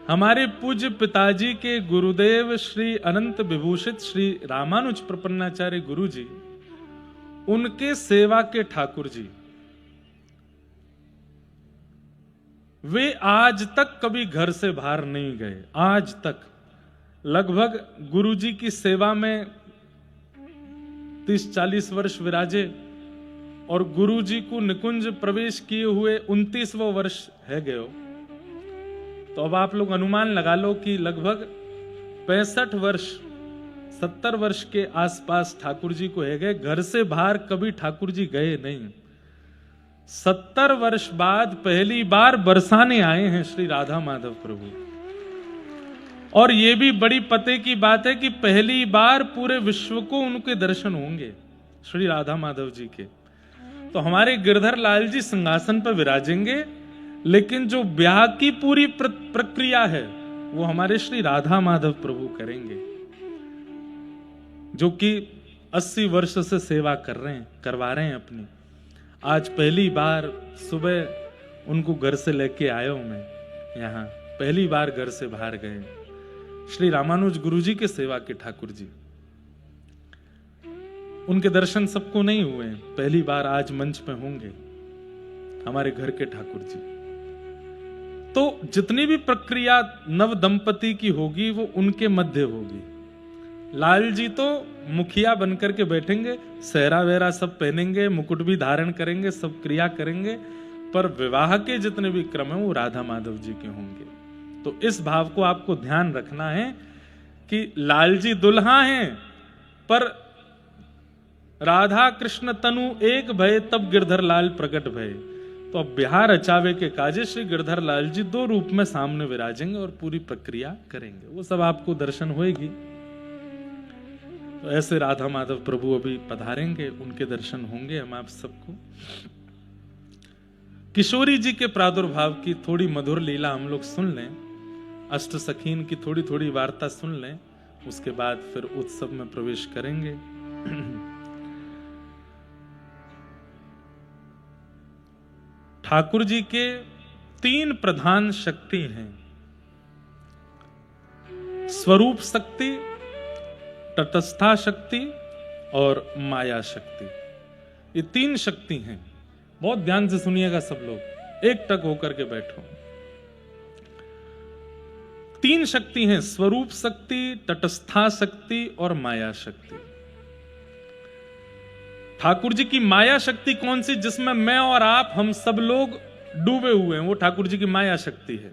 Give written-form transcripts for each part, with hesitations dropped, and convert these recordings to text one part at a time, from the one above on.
हमारे पूज्य पिताजी के गुरुदेव श्री अनंत विभूषित श्री रामानुज प्रपन्नाचार्य गुरु जी, उनके सेवा के ठाकुर जी, वे आज तक कभी घर से बाहर नहीं गए। आज तक लगभग गुरु जी की सेवा में 30-40 वर्ष विराजे और गुरु जी को निकुंज प्रवेश किए हुए 29वां वर्ष है गयो। तो अब आप लोग अनुमान लगा लो कि लगभग 65 वर्ष 70 वर्ष के आसपास ठाकुर जी को है गए। घर से बाहर कभी ठाकुर जी गए नहीं। 70 वर्ष बाद पहली बार बरसाने आए हैं श्री राधा माधव प्रभु। और यह भी बड़ी पते की बात है कि पहली बार पूरे विश्व को उनके दर्शन होंगे श्री राधा माधव जी के। तो हमारे गिरधर लाल जी सिंहासन पर विराजेंगे, लेकिन जो ब्याह की पूरी प्रक्रिया है वो हमारे श्री राधा माधव प्रभु करेंगे, जो कि 80 वर्ष से सेवा करवा रहे हैं अपनी। आज पहली बार सुबह उनको घर से लेके आया हूं मैं यहां, पहली बार घर से बाहर गए श्री रामानुज गुरु जी के सेवा के ठाकुर जी। उनके दर्शन सबको नहीं हुए, पहली बार आज मंच पे होंगे हमारे घर के ठाकुर जी। तो जितनी भी प्रक्रिया नव दंपति की होगी वो उनके मध्य होगी। लाल जी तो मुखिया बनकर के बैठेंगे, सहरा वेरा सब पहनेंगे, मुकुट भी धारण करेंगे, सब क्रिया करेंगे, पर विवाह के जितने भी क्रम है वो राधा माधव जी के होंगे। तो इस भाव को आपको ध्यान रखना है कि लाल जी दुल्हा हैं, पर राधा कृष्ण तनु एक भय तब गिरधर लाल प्रकट भय। तो अब बिहार अचावे के काजे श्री गिरधर लाल जी 2 रूप में सामने विराजेंगे और पूरी प्रक्रिया करेंगे, वो सब आपको दर्शन होएगी। तो ऐसे राधा माधव प्रभु अभी पधारेंगे, उनके दर्शन होंगे हम आप सबको। किशोरी जी के प्रादुर्भाव की थोड़ी मधुर लीला हम लोग सुन लें, अष्ट सखीन की थोड़ी थोड़ी वार्ता सुन लें, उसके बाद फिर उत्सव में प्रवेश करेंगे। ठाकुर जी के 3 प्रधान शक्ति हैं, स्वरूप शक्ति, तटस्था शक्ति और माया शक्ति। ये 3 शक्ति हैं। बहुत ध्यान से सुनिएगा सब लोग, एक टक होकर के बैठो। 3 शक्ति हैं, स्वरूप शक्ति, तटस्था शक्ति और माया शक्ति। ठाकुर जी की माया शक्ति कौन सी, जिसमें मैं और आप हम सब लोग डूबे हुए हैं, वो ठाकुर जी की माया शक्ति है।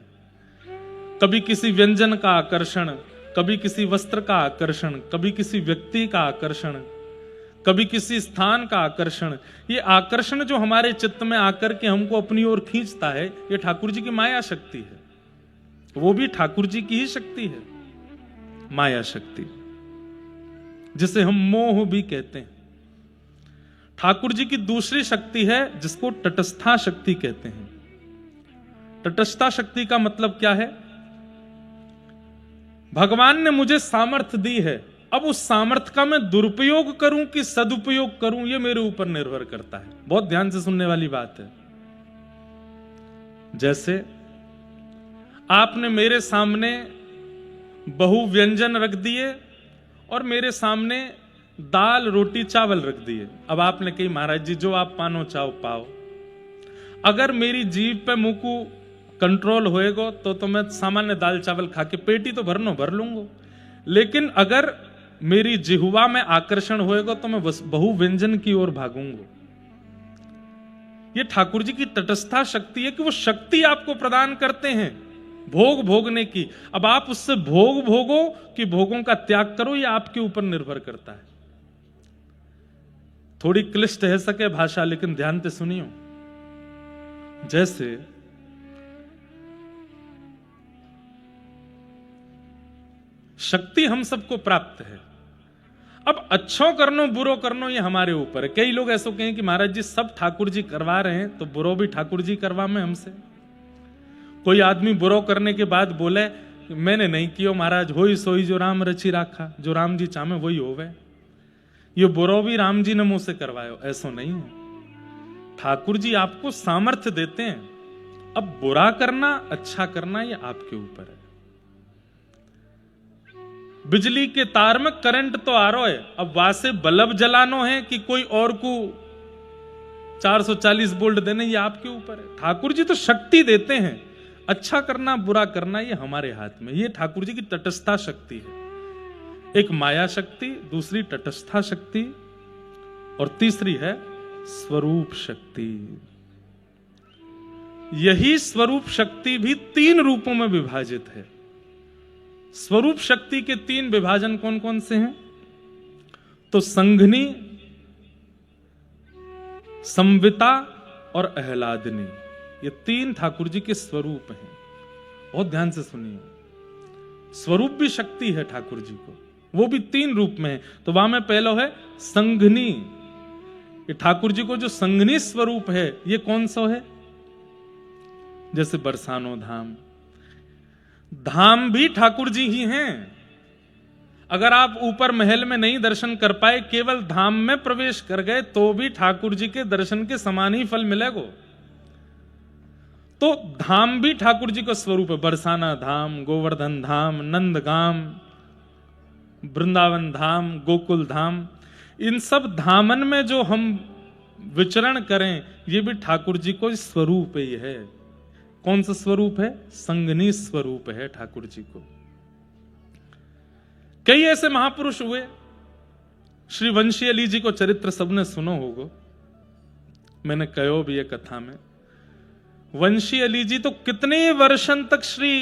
कभी किसी व्यंजन का आकर्षण, कभी किसी वस्त्र का आकर्षण, कभी किसी व्यक्ति का आकर्षण, कभी किसी स्थान का आकर्षण। ये आकर्षण जो हमारे चित्त में आकर के हमको अपनी ओर खींचता है, ये ठाकुर जी की माया शक्ति है। वो भी ठाकुर जी की ही शक्ति है, माया शक्ति, जिसे हम मोह भी कहते हैं। ठाकुर जी की दूसरी शक्ति है जिसको तटस्था शक्ति कहते हैं। तटस्था शक्ति का मतलब क्या है? भगवान ने मुझे सामर्थ्य दी है, अब उस सामर्थ्य का मैं दुरुपयोग करूं कि सदुपयोग करूं, यह मेरे ऊपर निर्भर करता है। बहुत ध्यान से सुनने वाली बात है। जैसे आपने मेरे सामने बहु व्यंजन रख दिए और मेरे सामने दाल रोटी चावल रख दिए। अब आपने कही महाराज जी जो आप पानो चाहो पाओ। अगर मेरी जीभ पे मुंह को कंट्रोल होएगा तो मैं सामान्य दाल चावल खा के पेटी तो भर लूंगा, लेकिन अगर मेरी जिह्वा में आकर्षण होएगा तो मैं बहु व्यंजन की ओर भागूंगा। ये ठाकुर जी की तटस्था शक्ति है कि वो शक्ति आपको प्रदान करते हैं भोग भोगने की। अब आप उससे भोग भोगो कि भोगों का त्याग करो, ये आपके ऊपर निर्भर करता है। थोड़ी क्लिष्ट है सके भाषा, लेकिन ध्यान से सुनियो। जैसे शक्ति हम सबको प्राप्त है, अब अच्छो करनो बुरो करनो ये हमारे ऊपर है। कई लोग ऐसा कहें कि महाराज जी सब ठाकुर जी करवा रहे हैं तो बुरो भी ठाकुर जी करवा में हमसे। कोई आदमी बुरो करने के बाद बोले मैंने नहीं किया महाराज, होई सोई जो राम रची राखा, जो राम जी चाहे वही होवे, ये बुरो भी राम जी ने मुंह से करवायो, ऐसा नहीं है। ठाकुर जी आपको सामर्थ्य देते हैं, अब बुरा करना अच्छा करना ये आपके ऊपर है। बिजली के तार में करंट तो आ रहा है, अब वासे बल्ब जलानो है कि कोई और को 440 वोल्ट देने, ये आपके ऊपर है। ठाकुर जी तो शक्ति देते हैं, अच्छा करना बुरा करना ये हमारे हाथ में। ये ठाकुर जी की तटस्थता शक्ति है। एक माया शक्ति, दूसरी तटस्थता शक्ति, और तीसरी है स्वरूप शक्ति। यही स्वरूप शक्ति भी 3 रूपों में विभाजित है। स्वरूप शक्ति के 3 विभाजन कौन कौन से हैं? तो संघनी, संविता और आह्लादनी, ये 3 ठाकुर जी के स्वरूप हैं। बहुत ध्यान से सुनिए, स्वरूप भी शक्ति है ठाकुर जी को, वो भी 3 रूप में है। तो वहां में पहला है संघनी। ये ठाकुर जी को जो संघनी स्वरूप है, ये कौन सा है? जैसे बरसानो धाम, धाम भी ठाकुर जी ही हैं। अगर आप ऊपर महल में नहीं दर्शन कर पाए, केवल धाम में प्रवेश कर गए, तो भी ठाकुर जी के दर्शन के समान ही फल मिलेगा। तो धाम भी ठाकुर जी का स्वरूप है। बरसाना धाम, गोवर्धन धाम, नंदगाम, वृंदावन धाम, गोकुल धाम, इन सब धामन में जो हम विचरण करें, ये भी ठाकुर जी को स्वरूप ही है। कौन सा स्वरूप है? संघनी स्वरूप है ठाकुर जी को। कई ऐसे महापुरुष हुए, श्री वंशी अली जी को चरित्र सबने सुनो होगा, मैंने कहो भी ये कथा में। वंशी अली जी तो कितने वर्षन तक श्री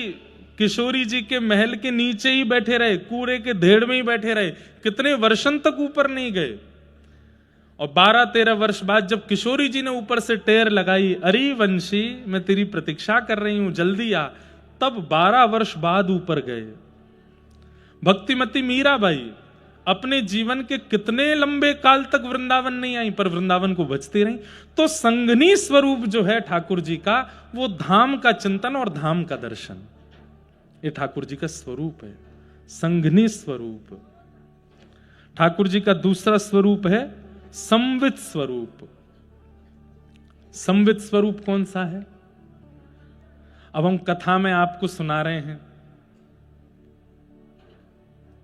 किशोरी जी के महल के नीचे ही बैठे रहे, कूड़े के ढेर में ही बैठे रहे, कितने वर्षन तक ऊपर नहीं गए। और 12-13 वर्ष बाद जब किशोरी जी ने ऊपर से टेर लगाई, अरे वंशी मैं तेरी प्रतीक्षा कर रही हूं, जल्दी आ, तब 12 वर्ष बाद ऊपर गए। भक्तिमती मीराबाई अपने जीवन के कितने लंबे काल तक वृंदावन नहीं आई, पर वृंदावन को बचती रही। तो संघनी स्वरूप जो है ठाकुर जी का, वो धाम का चिंतन और धाम का दर्शन, ये ठाकुर जी का स्वरूप है, संघनी स्वरूप। ठाकुर जी का दूसरा स्वरूप है संवित स्वरूप। संवित स्वरूप कौन सा है? अब हम कथा में आपको सुना रहे हैं,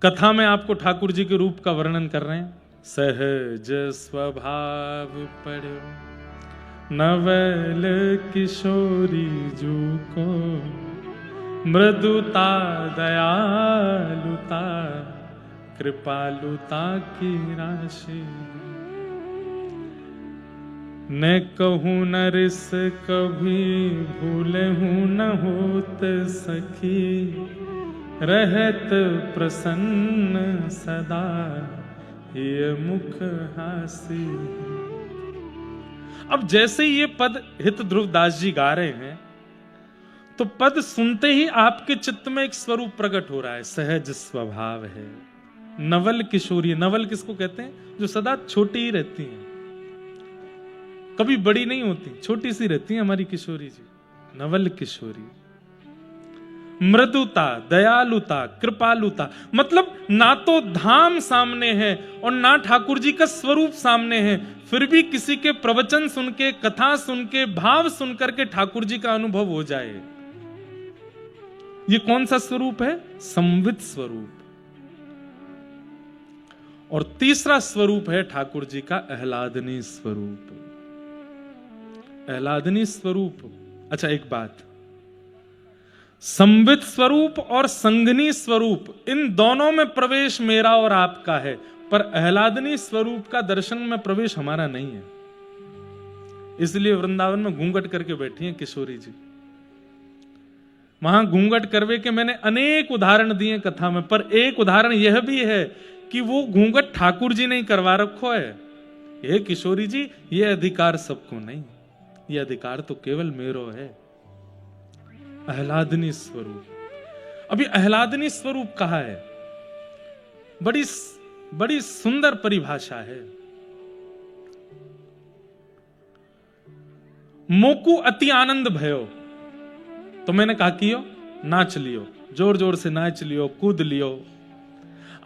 कथा में आपको ठाकुर जी के रूप का वर्णन कर रहे हैं। सहज स्वभाव पढ़ो नवल किशोरी जू को, मृदुता दयालुता कृपालुता की राशि। न कहूं न रिस कभी भूलहूं न होत सखी, रहत प्रसन्न सदा ये मुख हासी। अब जैसे ये पद हित ध्रुव दास जी गा रहे हैं, तो पद सुनते ही आपके चित्त में एक स्वरूप प्रकट हो रहा है, सहज स्वभाव है, नवल किशोरी। नवल किसको कहते हैं? जो सदा छोटी ही रहती हैं, कभी बड़ी नहीं होती, छोटी सी रहती है हमारी किशोरी जी, नवल किशोरी। मृदुता, दयालुता, कृपालुता, मतलब ना तो धाम सामने है और ना ठाकुर जी का स्वरूप सामने है, फिर भी किसी के प्रवचन सुन के, कथा सुन के, भाव सुन करके ठाकुर जी का अनुभव हो जाए। ये कौन सा स्वरूप है? संवित स्वरूप। और तीसरा स्वरूप है ठाकुर जी का आह्लादनी स्वरूप। आह्लादनी स्वरूप। अच्छा एक बात, संवित स्वरूप और संघनी स्वरूप, इन दोनों में प्रवेश मेरा और आपका है, पर आह्लादनी स्वरूप का दर्शन में प्रवेश हमारा नहीं है। इसलिए वृंदावन में घूंघट करके बैठी हैं किशोरी जी। वहां घूंघट करवे के मैंने अनेक उदाहरण दिए कथा में, पर एक उदाहरण यह भी है कि वो घूंघट ठाकुर जी ने करवा रखो है। ये किशोरी जी, ये अधिकार सबको नहीं, ये अधिकार तो केवल मेरो है। आह्लादनी स्वरूप। अभी आह्लादनी स्वरूप कहा है, बड़ी सुंदर परिभाषा है। मोकू अति आनंद भयो, तो मैंने कहा कियो, नाच लियो, जोर जोर से नाच लियो, कूद लियो।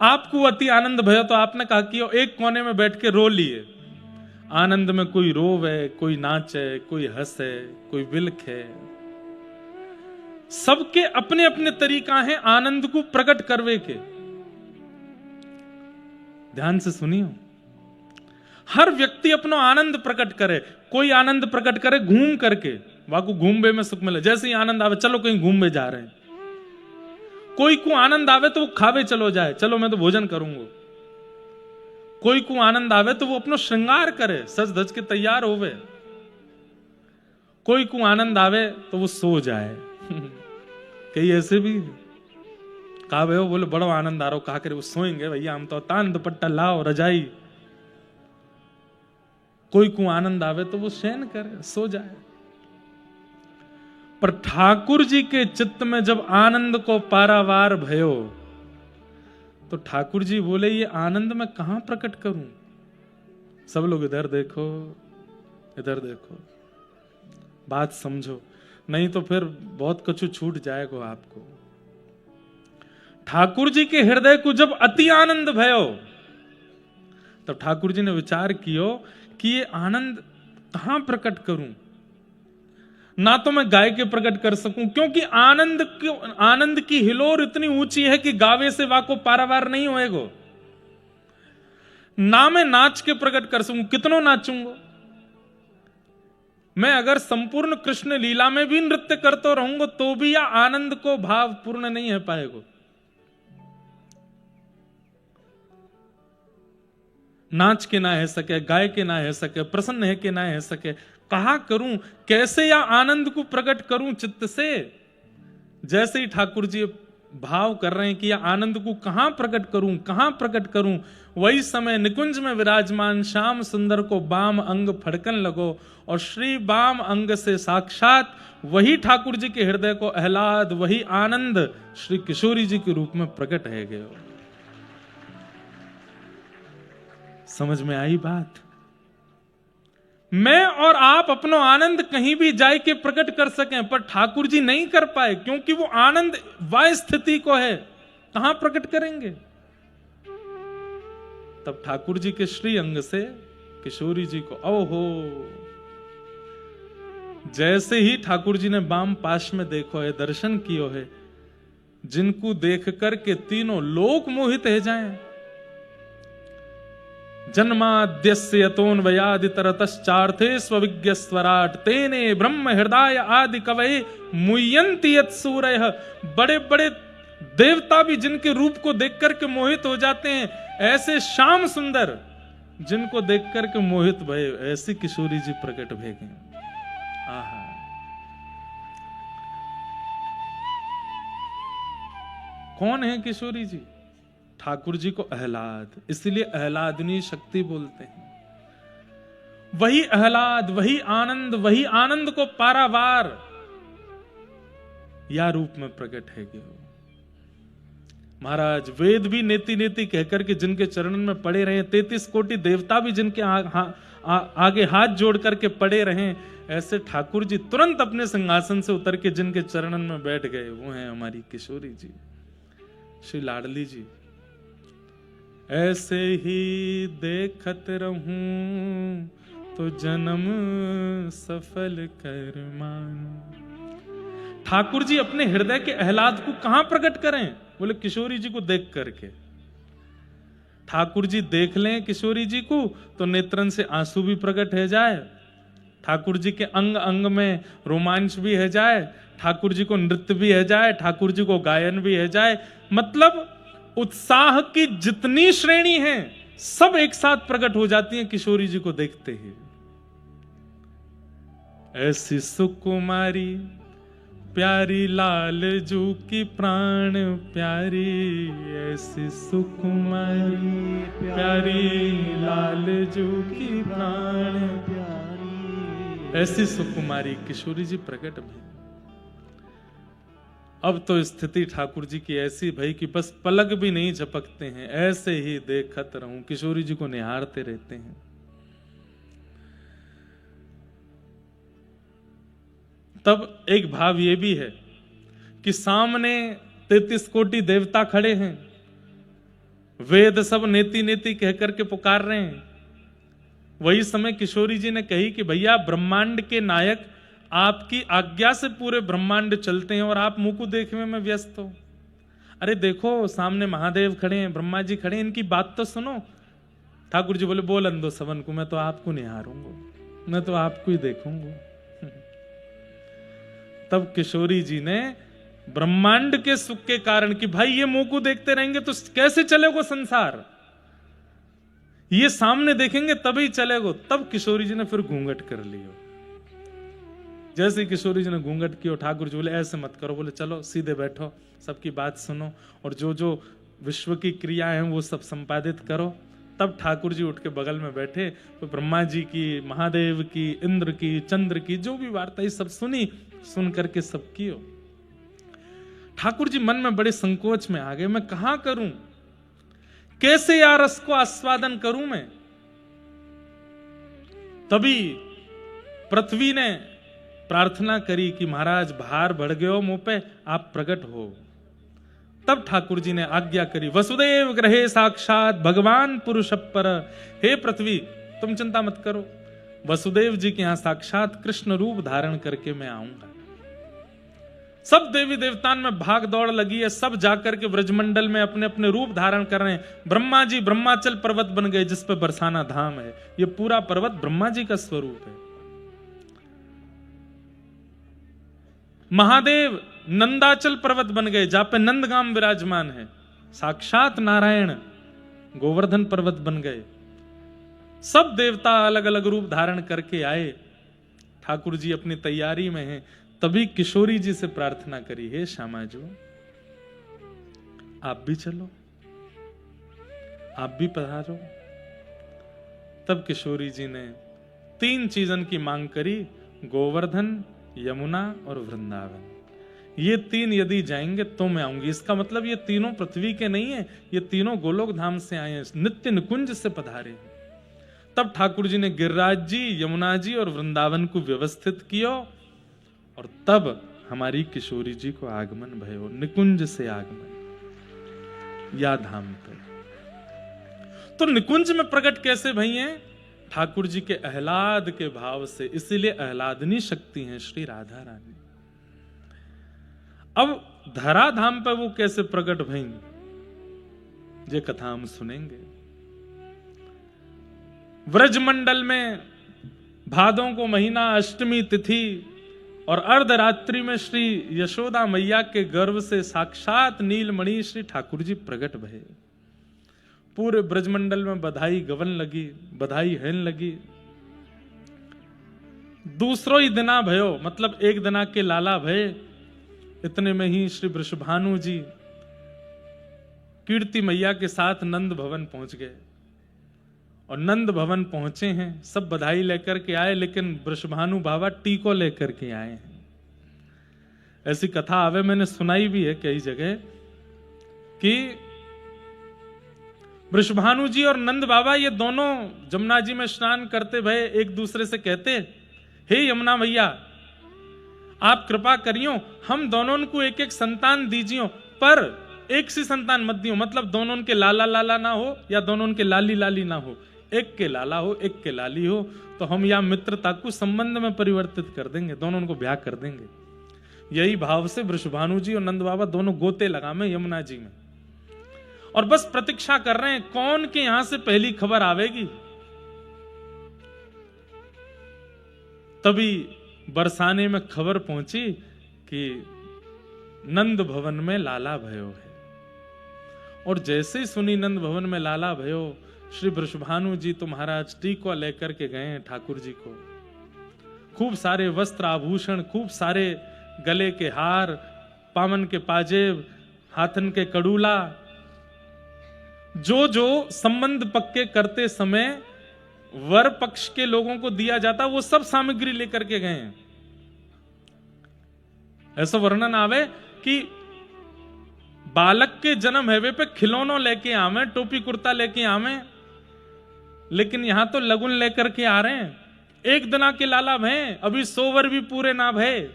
आपको अति आनंद भयो, तो आपने कहा कियो, एक कोने में बैठ के रो लिए। आनंद में कोई रोवे, कोई नाचे, कोई हंसे, कोई बिलखे, सबके अपने अपने तरीका हैं आनंद को प्रकट करवे के। ध्यान से सुनियो। हर व्यक्ति अपनो आनंद प्रकट करे। कोई आनंद प्रकट करे घूम करके, वाकू घूमबे में सुख मिले, जैसे ही आनंद आवे चलो कहीं घूमबे जा रहे हैं। कोई को आनंद आवे तो वो खावे चलो जाए, चलो मैं तो भोजन करूंगा। कोई को आनंद आवे तो वो अपनो श्रृंगार करे, सज धज के तैयार होवे। कोई को आनंद आवे तो वो सो जाए। कई ऐसे भी कहा हो, बोले बड़ो आनंद आ रहा हो, कहा करे वो सोएंगे भैया हम तो, तान दुपट्टा लाओ रजाई। कोई को आनंद आवे तो वो शयन करे, सो जाए। पर ठाकुर जी के चित्त में जब आनंद को पारावार भयो तो ठाकुर जी बोले ये आनंद मैं कहां प्रकट करूं। सब लोग इधर देखो, इधर देखो, बात समझो, नहीं तो फिर बहुत कुछ छूट जाएगा आपको। ठाकुर जी के हृदय को जब अति आनंद भयो तब ठाकुर जी ने विचार कियो कि ये आनंद कहां प्रकट करूं। ना तो मैं गाय के प्रकट कर सकूं, क्योंकि आनंद की हिलोर इतनी ऊंची है कि गावे से वाको पारावार नहीं होएगो। ना मैं नाच के प्रकट कर सकूं, कितनो नाचूंगा मैं। अगर संपूर्ण कृष्ण लीला में भी नृत्य करते रहूंगा तो भी यह आनंद को भाव पूर्ण नहीं है पाएगो। नाच के ना है सके, गाय के ना है सके, प्रसन्न है के ना है सके, कहा करूं कैसे या आनंद को प्रकट करूं चित्त से। जैसे ही ठाकुर जी भाव कर रहे हैं कि यह आनंद को कहां प्रकट करूं, कहां प्रकट करूं, वही समय निकुंज में विराजमान श्याम सुंदर को बाम अंग फड़कन लगो और श्री बाम अंग से साक्षात वही ठाकुर जी के हृदय को आह्लाद, वही आनंद श्री किशोरी जी के रूप में प्रकट है गए। समझ में आई बात। मैं और आप अपनो आनंद कहीं भी जाए के प्रकट कर सकें, पर ठाकुर जी नहीं कर पाए, क्योंकि वो आनंद वह स्थिति को है, कहां प्रकट करेंगे। तब ठाकुर जी के श्री अंग से किशोरी जी को ओहो, जैसे ही ठाकुर जी ने बाम पाश में देखो है, दर्शन कियो है, जिनको देख करके तीनों लोक मोहित है जाएं। जन्माद्यस्य यतोन्वयादितरतश्चार्थे स्वविज्ञ स्वराट तेने ब्रह्म हृदय आदि कवये मुह्यन्ति यत्सूरयः। बड़े बड़े देवता भी जिनके रूप को देख करके मोहित हो जाते हैं, ऐसे श्याम सुंदर जिनको देख करके मोहित भये, ऐसी किशोरी जी प्रकट भय गए। आहा, कौन है किशोरी जी? ठाकुर जी को आह्लाद, इसलिए आह्लादनी शक्ति बोलते हैं। वही आह्लाद, वही आनंद को पारावार या रूप में प्रकट है कि हो। महाराज वेद भी नेति नेति कहकर के जिनके चरणन में पड़े रहे, 33 कोटि देवता भी जिनके आगे हाथ जोड़ करके पड़े रहे, ऐसे ठाकुर जी तुरंत अपने सिंहासन से उतर के जिनके चरणन में बैठ गए, वो हैं हमारी किशोरी जी, श्री लाडली जी। ऐसे ही देखत रहूं तो जन्म सफल कर मानो। ठाकुर जी अपने हृदय के आह्लाद को कहां प्रकट करें? बोले किशोरी जी को देख करके। ठाकुर जी देख लें किशोरी जी को तो नेत्रन से आंसू भी प्रकट है जाए, ठाकुर जी के अंग अंग में रोमांच भी है जाए, ठाकुर जी को नृत्य भी है जाए, ठाकुर जी को गायन भी है जाए। मतलब उत्साह की जितनी श्रेणी है सब एक साथ प्रकट हो जाती हैं किशोरी जी को देखते ही। ऐसी सुकुमारी प्यारी लाल जू की प्राण प्यारी, ऐसी सुकुमारी प्यारी लाल जू की प्राण प्यारी, ऐसी सुकुमारी किशोरी जी प्रकट भई। अब तो स्थिति ठाकुर जी की ऐसी भई कि बस पलक भी नहीं झपकते हैं, ऐसे ही देखत रहूं, किशोरी जी को निहारते रहते हैं। तब एक भाव ये भी है कि सामने 33 कोटि देवता खड़े हैं, वेद सब नेति नेति कह करके पुकार रहे हैं। वही समय किशोरी जी ने कही कि भैया ब्रह्मांड के नायक आपकी आज्ञा से पूरे ब्रह्मांड चलते हैं और आप मुंह को देखने में व्यस्त हो। अरे देखो सामने महादेव खड़े हैं, ब्रह्मा जी खड़े हैं, इनकी बात तो सुनो। ठाकुर जी बोले बोल अंधो सवन को, मैं तो आपको नहीं हारूंगा, मैं तो आपको ही देखूंगा। तब किशोरी जी ने ब्रह्मांड के सुख के कारण कि भाई ये मुंह को देखते रहेंगे तो कैसे चलेगा संसार, ये सामने देखेंगे तभी चलेगा। तब किशोरी जी ने फिर घूंघट कर लियो। जैसे किशोरी जी ने घूंघट किया, ठाकुर जी बोले ऐसे मत करो, बोले चलो सीधे बैठो, सबकी बात सुनो और जो जो विश्व की क्रिया है वो सब संपादित करो। तब ठाकुर जी उठ के बगल में बैठे तो ब्रह्मा जी की, महादेव की, इंद्र की, चंद्र की जो भी वार्ता सब सुनी, सुन करके सब कियो। ठाकुर जी मन में बड़े संकोच में आ गए, मैं कहां करूं, कैसे यार रस को आस्वादन करूं मैं। तभी पृथ्वी ने प्रार्थना करी कि महाराज भार बढ़ गयो मुंह पे, आप प्रकट हो। तब ठाकुर जी ने आज्ञा करी, वसुदेव ग्रहे साक्षात भगवान पुरुष पर, हे पृथ्वी तुम चिंता मत करो, वसुदेव जी के यहां साक्षात कृष्ण रूप धारण करके मैं आऊंगा। सब देवी देवतान में भाग दौड़ लगी है, सब जाकर के ब्रजमंडल में अपने अपने रूप धारण कर रहे हैं। ब्रह्मा जी ब्रह्माचल पर्वत बन गए जिस पे बरसाना धाम है, ये पूरा पर्वत ब्रह्मा जी का स्वरूप है। महादेव नंदाचल पर्वत बन गए जहां पे नंदगाम विराजमान है। साक्षात नारायण गोवर्धन पर्वत बन गए। सब देवता अलग अलग रूप धारण करके आए। ठाकुर जी अपनी तैयारी में हैं। तभी किशोरी जी से प्रार्थना करी, हे श्यामा जी आप भी चलो, आप भी पधारो। तब किशोरी जी ने 3 चीजन की मांग करी, गोवर्धन, यमुना और वृंदावन। ये 3 यदि जाएंगे तो मैं आऊंगी। इसका मतलब ये तीनों पृथ्वी के नहीं है, ये तीनों गोलोक धाम से आए हैं, नित्य निकुंज से पधारे। तब ठाकुर जी ने गिरिराज जी, यमुना जी और वृंदावन को व्यवस्थित किया और तब हमारी किशोरी जी को आगमन भयो, निकुंज से आगमन या धाम पर। तो निकुंज में प्रकट कैसे भई हैं? ठाकुर जी के आह्लाद के भाव से, इसीलिए आह्लादनी शक्ति हैं श्री राधा रानी। अब धरा धाम पर वो कैसे प्रकट भई, ये कथा हम सुनेंगे। व्रजमंडल में भादों को महीना, अष्टमी तिथि और अर्धरात्रि में श्री यशोदा मैया के गर्भ से साक्षात नीलमणि श्री ठाकुर जी प्रकट भये। पूरे ब्रजमंडल में बधाई गवन लगी, बधाई हैन लगी। दूसरों ही दिना भयो, मतलब एक दिना के लाला भये। इतने में ही श्री वृषभानु जी कीर्ति मैया के साथ नंद भवन पहुंच गए। और नंद भवन पहुंचे हैं, सब बधाई लेकर के आए, लेकिन वृषभानु बाबा टीको लेकर के आए हैं। ऐसी कथा आवे, मैंने सुनाई भी है कई जगह कि वृषभानु जी और नंद बाबा ये दोनों जमुना जी में स्नान करते भये एक दूसरे से कहते, हे यमुना मैया आप कृपा करियो, हम दोनों को एक एक संतान दीजियो, पर एक सी संतान मत दियो। मतलब दोनों के लाला लाला ना हो या दोनों के लाली लाली ना हो, एक के लाला हो एक के लाली हो, तो हम या मित्रता को संबंध में परिवर्तित कर देंगे, दोनों को ब्याह कर देंगे। यही भाव से वृषभानु जी और नंद बाबा दोनों गोते लगा में यमुना जी में, और बस प्रतीक्षा कर रहे हैं कौन के यहां से पहली खबर आवेगी। तभी बरसाने में खबर पहुंची कि नंद भवन में लाला भयो है। और जैसे ही सुनी नंद भवन में लाला भयो, श्री वृषभानु जी तो महाराज टीको लेकर के गए हैं ठाकुर जी को। खूब सारे वस्त्र आभूषण, खूब सारे गले के हार, पामन के पाजेब, हाथन के कड़ूला, जो जो संबंध पक्के करते समय वर पक्ष के लोगों को दिया जाता, वो सब सामग्री लेकर के गए हैं। ऐसा वर्णन आवे कि बालक के जन्म हैवे पे खिलौनों लेके आवे, टोपी कुर्ता लेके आवे, लेकिन यहां तो लगुन लेकर के आ रहे हैं। एक दिना के लाला भय, अभी 100 वर भी पूरे ना भय।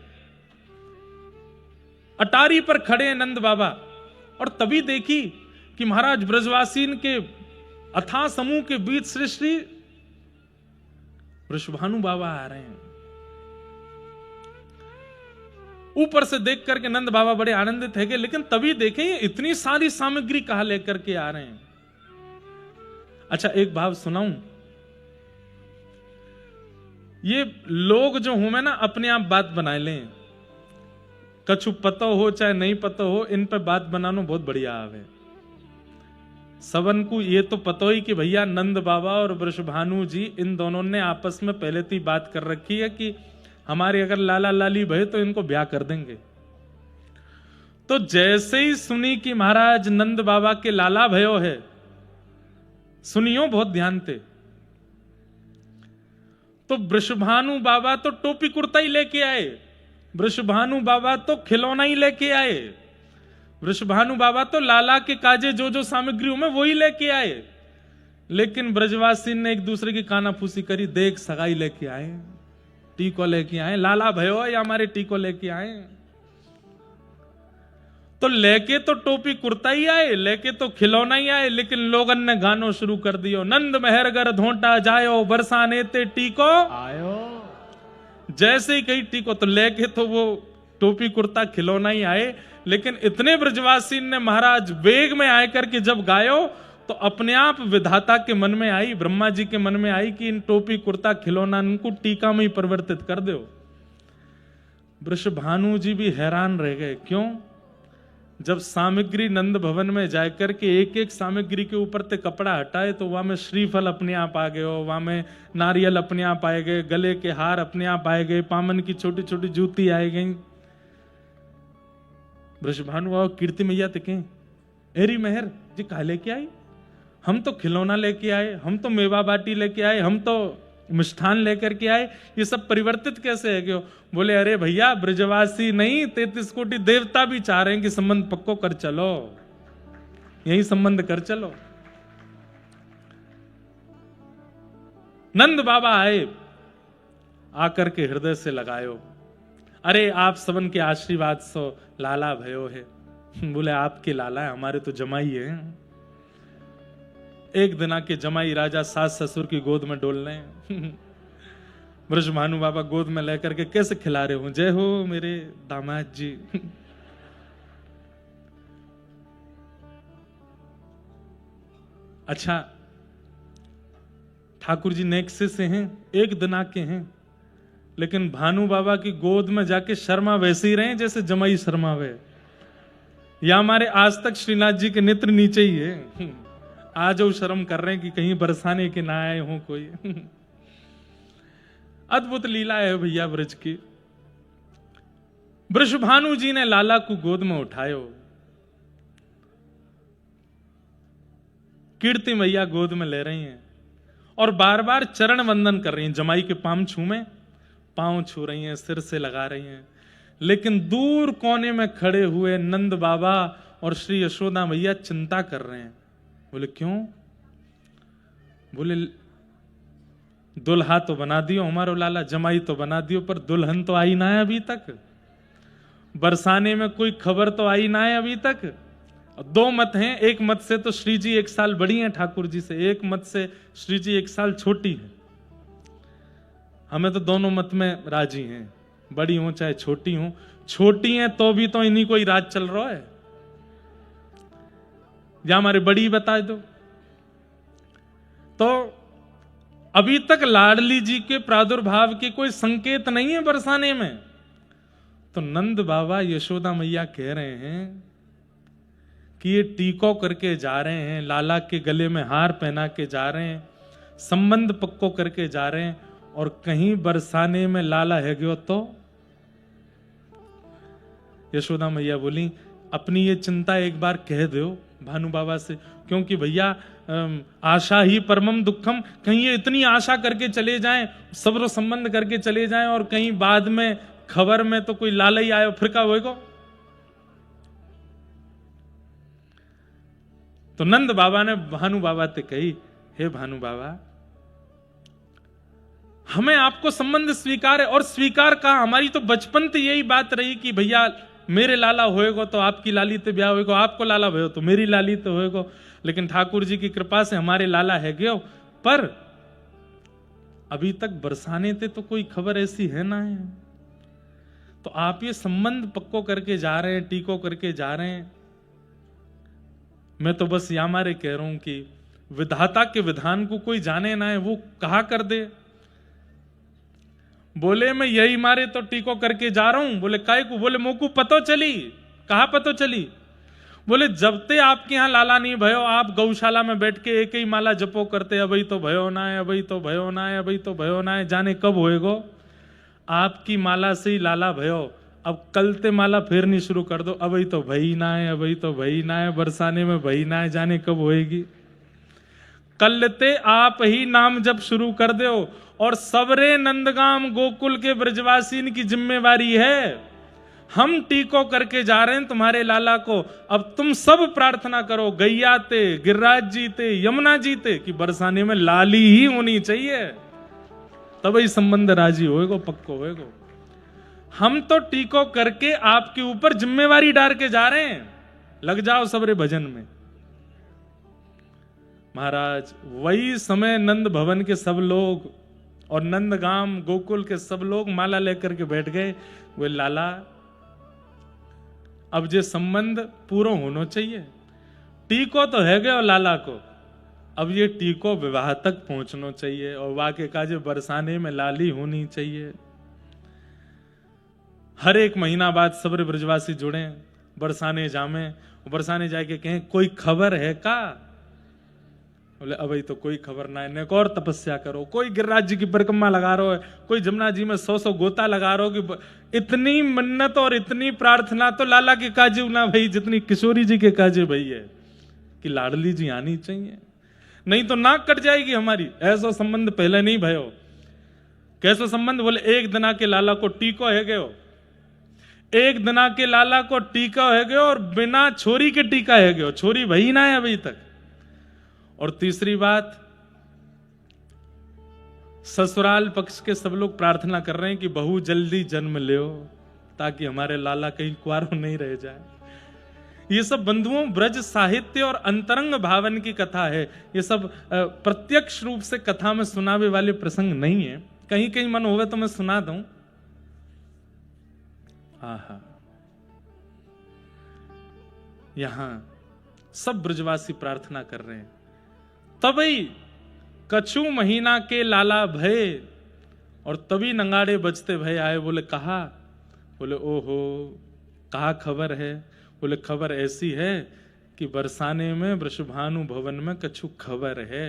अटारी पर खड़े हैं नंद बाबा, और तभी देखी कि महाराज ब्रजवासीन के अथाह समूह के बीच श्री श्री वृषभानु बाबा आ रहे हैं। ऊपर से देख करके नंद बाबा बड़े आनंदित है, लेकिन तभी देखें इतनी सारी सामग्री कहां लेकर के आ रहे हैं। अच्छा एक भाव सुनाऊं। ये लोग जो हूं मैं ना अपने आप बात बनाए लें, कछु पतो हो चाहे नहीं पतो हो, इन पे बात बनाना बहुत बढ़िया आवे। सबन को ये तो पतो ही कि भैया नंद बाबा और वृषभानु जी इन दोनों ने आपस में पहले तो बात कर रखी है कि हमारे अगर लाला लाली भय तो इनको ब्याह कर देंगे। तो जैसे ही सुनी कि महाराज नंद बाबा के लाला भयो है, सुनियो बहुत ध्यान से, तो वृषभानु बाबा तो टोपी कुर्ता ही लेके आए, वृषभानु बाबा तो खिलौना ही लेके आए, वृषभानु बाबा तो लाला के काजे जो जो सामग्री में वो ही लेके आए। लेकिन ब्रजवासी ने एक दूसरे की कानाफूसी करी, देख सगाई लेके आए, टीको लेके आए, लाला भयो या हमारे टीको लेके आए। तो लेके तो टोपी कुर्ता ही आए, लेके तो खिलौना ही आए, लेकिन लोगन ने गानो शुरू कर दियो, नंद मेहरगर धोटा जायो बरसाने ते टीको आयो। जैसे ही कही टीको, तो लेके तो वो टोपी कुर्ता खिलौना ही आए। लेकिन इतने ब्रजवासी ने महाराज वेग में आकर के जब गायो, तो अपने आप विधाता के मन में आई, ब्रह्मा जी के मन में आई कि इन टोपी कुर्ता खिलौना को टीका में ही परिवर्तित कर दो। वृषभानु जी भी हैरान रह गए। क्यों? जब सामग्री नंद भवन में जाकर के एक एक सामग्री के ऊपर ते कपड़ा हटाए, तो वहां में श्रीफल अपने आप आ गए, वहां में नारियल अपने आप आए गए, गले के हार अपने आप आए गए, पामन की छोटी छोटी जूती आए गई। वृषभानु बाबा कीर्ति मैया ते कहें, एरी मेहर जी कहा लेके आई? हम तो खिलौना लेके आए, हम तो मेवा बाटी लेके आए, हम तो मिष्ठान लेकर के आए, ये सब परिवर्तित कैसे है? क्यों? बोले अरे भैया ब्रजवासी नहीं 33 कोटि देवता भी चाह रहे हैं कि संबंध पक्को कर चलो, यही संबंध कर चलो। नंद बाबा आए, आकर के हृदय से लगायो, अरे आप सबन के आशीर्वाद सो लाला भयो है। बोले आपके लाला है, हमारे तो जमाई है। एक दिना के जमाई राजा सास ससुर की गोद में डोल रहे। वृषभानु बाबा गोद में लेकर के कैसे खिला रहे हो, जय हो मेरे दामाद जी। अच्छा ठाकुर जी नेक्से से हैं, एक दिना के हैं, लेकिन भानु बाबा की गोद में जाके शर्मा वैसे ही रहे जैसे जमाई शर्मा वे। या हमारे आज तक श्रीनाथ जी के नेत्र नीचे ही है, आज वो शर्म कर रहे हैं कि कहीं बरसाने के ना आए हो कोई। अद्भुत लीला है भैया ब्रज की। वृषभानु जी ने लाला को गोद में उठायो, कीर्ति मैया गोद में ले रही हैं और बार बार चरण वंदन कर रही हैं, जमाई के पांव छू रही हैं, सिर से लगा रही हैं। लेकिन दूर कोने में खड़े हुए नंद बाबा और श्री यशोदा मैया चिंता कर रहे हैं। बोले क्यों? बोले दुल्हा तो बना दियो हमारो लाला, जमाई तो बना दियो, पर दुल्हन तो आई ना है अभी तक, बरसाने में कोई खबर तो आई ना है अभी तक। दो मत हैं, एक मत से तो श्री जी 1 साल बड़ी हैं ठाकुर जी से, एक मत से श्री जी 1 साल छोटी है। हमें तो दोनों मत में राजी हैं, बड़ी हो चाहे छोटी हो। छोटी हैं तो भी तो इन्हीं को ही राज चल रहा है, या हमारे बड़ी बता दो। तो अभी तक लाडली जी के प्रादुर्भाव के कोई संकेत नहीं है बरसाने में। तो नंद बाबा यशोदा मैया कह रहे हैं कि ये टीको करके जा रहे हैं, लाला के गले में हार पहना के जा रहे हैं, संबंध पक्को करके जा रहे हैं, और कहीं बरसाने में लाला है गयो तो। यशोदा मैया बोली अपनी ये चिंता एक बार कह दो भानु बाबा से, क्योंकि भैया आशा ही परमम दुखम, कहीं ये इतनी आशा करके चले जाएं, सब्र संबंध करके चले जाएं, और कहीं बाद में खबर में तो कोई लाला ही आयो फिर का होएगो। तो नंद बाबा ने भानु बाबा से कही, हे भानु बाबा हमें आपको संबंध स्वीकार है, और स्वीकार का हमारी तो बचपन से यही बात रही कि भैया मेरे लाला होएगो तो आपकी लाली ते ब्याह होएगो, आपको लाला भयो तो मेरी लाली ते होएगो। लेकिन ठाकुर जी की कृपा से हमारे लाला है गयो, पर अभी तक बरसाने थे तो कोई खबर ऐसी है ना है। तो आप ये संबंध पक्को करके जा रहे हैं, टीको करके जा रहे हैं। मैं तो बस यामारे कह रहा हूं कि विधाता के विधान को कोई जाने ना है, वो कहा कर दे। बोले मैं यही मारे तो टीको करके जा रहा हूं। बोले काय को? बोले मोकू पतो चली। कहा पतो चली? बोले जब ते आपके यहां लाला नहीं भयो, आप गौशाला में बैठ के एक ही माला जपो करते, अभी तो भयो ना है, अभी तो भयो ना है, अभी तो भयो ना है, जाने कब होएगो। आपकी माला से ही लाला भयो, अब कल ते माला फेरनी शुरू कर दो, अभी तो भई ना है, अभी तो भई ना है, बरसाने में भई ना है, जाने कब होएगी। कल ते आप ही नाम जप शुरू कर दो। और सबरे नंदगाम गोकुल के ब्रजवासी की जिम्मेवारी है, हम टीको करके जा रहे हैं तुम्हारे लाला को, अब तुम सब प्रार्थना करो गैया ते, गिरिराज जी ते, यमुना जी ते कि बरसाने में लाली ही होनी चाहिए, तब ही संबंध राजी होएगो, पक्को होएगो। हम तो टीको करके आपके ऊपर जिम्मेवारी डाल के जा रहे हैं, लग जाओ सबरे भजन में। महाराज वही समय नंद भवन के सब लोग और नंदगाम गोकुल के सब लोग माला लेकर के बैठ गए। वे लाला अब जे संबंध पूरा होना चाहिए, टीको तो है गए और लाला को, अब ये टीको विवाह तक पहुंचना चाहिए और वाके का जो बरसाने में लाली होनी चाहिए। हर एक महीना बाद सबरे ब्रजवासी जुड़े, बरसाने जामे, बरसाने जाके कहें कोई खबर है का? बोले अभी तो कोई खबर ना है, नेक और तपस्या करो। कोई गिरिराज जी की परिक्रमा लगा रहा है, कोई जमुना जी में 100 गोता लगा रहा हो कि इतनी मन्नत और इतनी प्रार्थना तो लाला के काजे ना भाई जितनी किशोरी जी के काजे भाई है कि लाडली जी आनी चाहिए, नहीं तो नाक कट जाएगी हमारी। ऐसा संबंध पहले नहीं भयो। कैसा संबंध? बोले एक दिना के लाला को टीको है गयो, एक दिना के लाला को टीका है गयो और बिना छोरी के टीका है गयो, छोरी भई ना है अभी तक। और तीसरी बात, ससुराल पक्ष के सब लोग प्रार्थना कर रहे हैं कि बहू जल्दी जन्म ले ताकि हमारे लाला कहीं कुंवारों नहीं रह जाए। ये सब बंधुओं ब्रज साहित्य और अंतरंग भावन की कथा है। ये सब प्रत्यक्ष रूप से कथा में सुनावे वाले प्रसंग नहीं है। कहीं कहीं मन होवे तो मैं सुना दूं। आहा, यहां सब ब्रजवासी प्रार्थना कर रहे हैं, तभी कछु महीना के लाला भय, और तभी नंगाड़े बजते भय आए। बोले कहा? बोले ओहो, कहा खबर है? बोले खबर ऐसी है कि बरसाने में वृषभानु भवन में कछु खबर है,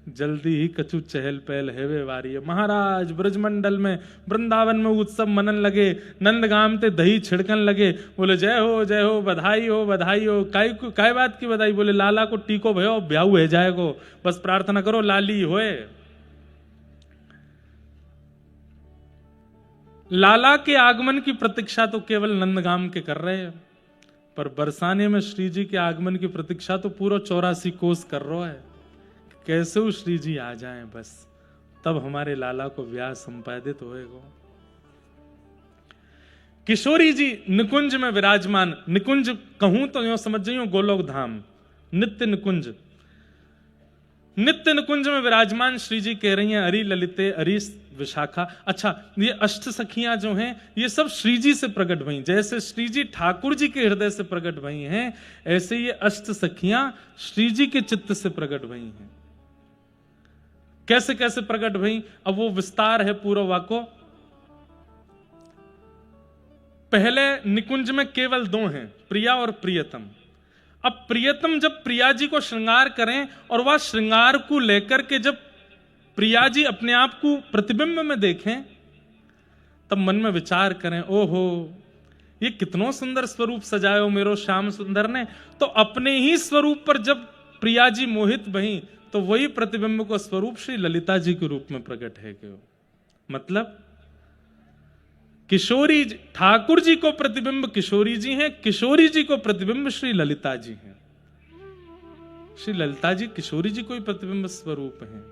जल्दी ही कछु चहल पहल है वे वारी है। महाराज ब्रजमंडल में वृंदावन में उत्सव मनन लगे, नंदगाम ते दही छिड़कन लगे। बोले जय हो, बधाई हो, बधाई हो। काय बात की बधाई? बोले लाला को टीको भयो, ब्याह है जाएगो, बस प्रार्थना करो लाली होए। लाला के आगमन की प्रतीक्षा तो केवल नंदगाम के कर रहे हैं, पर बरसाने में श्री जी के आगमन की प्रतीक्षा तो पूरा 84 कोस कर रहा है। कैसे वो श्री जी आ जाएं, बस तब हमारे लाला को ब्याह संपादित होएगा। किशोरी जी निकुंज में विराजमान, निकुंज कहूं तो यूं समझ जाइयो गोलोक धाम, नित्य निकुंज, नित्य निकुंज में विराजमान श्री जी कह रही हैं अरि ललिते अरि विशाखा। अच्छा, ये अष्ट सखियां जो हैं ये सब श्री जी से प्रकट भई। जैसे श्री जी ठाकुर जी के हृदय से प्रकट भई हैं, ऐसे ये अष्ट सखियां श्री जी के चित्त से प्रकट भई हैं। कैसे कैसे प्रकट भई, अब वो विस्तार है पूरा वाको। पहले निकुंज में केवल 2 हैं, प्रिया और प्रियतम। अब प्रियतम जब प्रिया जी को श्रृंगार करें और वह श्रृंगार को लेकर के जब प्रिया जी अपने आप को प्रतिबिंब में देखें, तब मन में विचार करें, ओहो ये कितनो सुंदर स्वरूप सजायो मेरो श्याम सुंदर ने। तो अपने ही स्वरूप पर जब प्रिया जी मोहित भई, तो वही प्रतिबिंब को स्वरूप श्री ललिता जी के रूप में प्रकट है क्यों? मतलब किशोरी ठाकुर जी को प्रतिबिंब किशोरी जी हैं, किशोरी जी को प्रतिबिंब श्री ललिता जी हैं। श्री ललिता जी किशोरी जी को ही प्रतिबिंब स्वरूप हैं।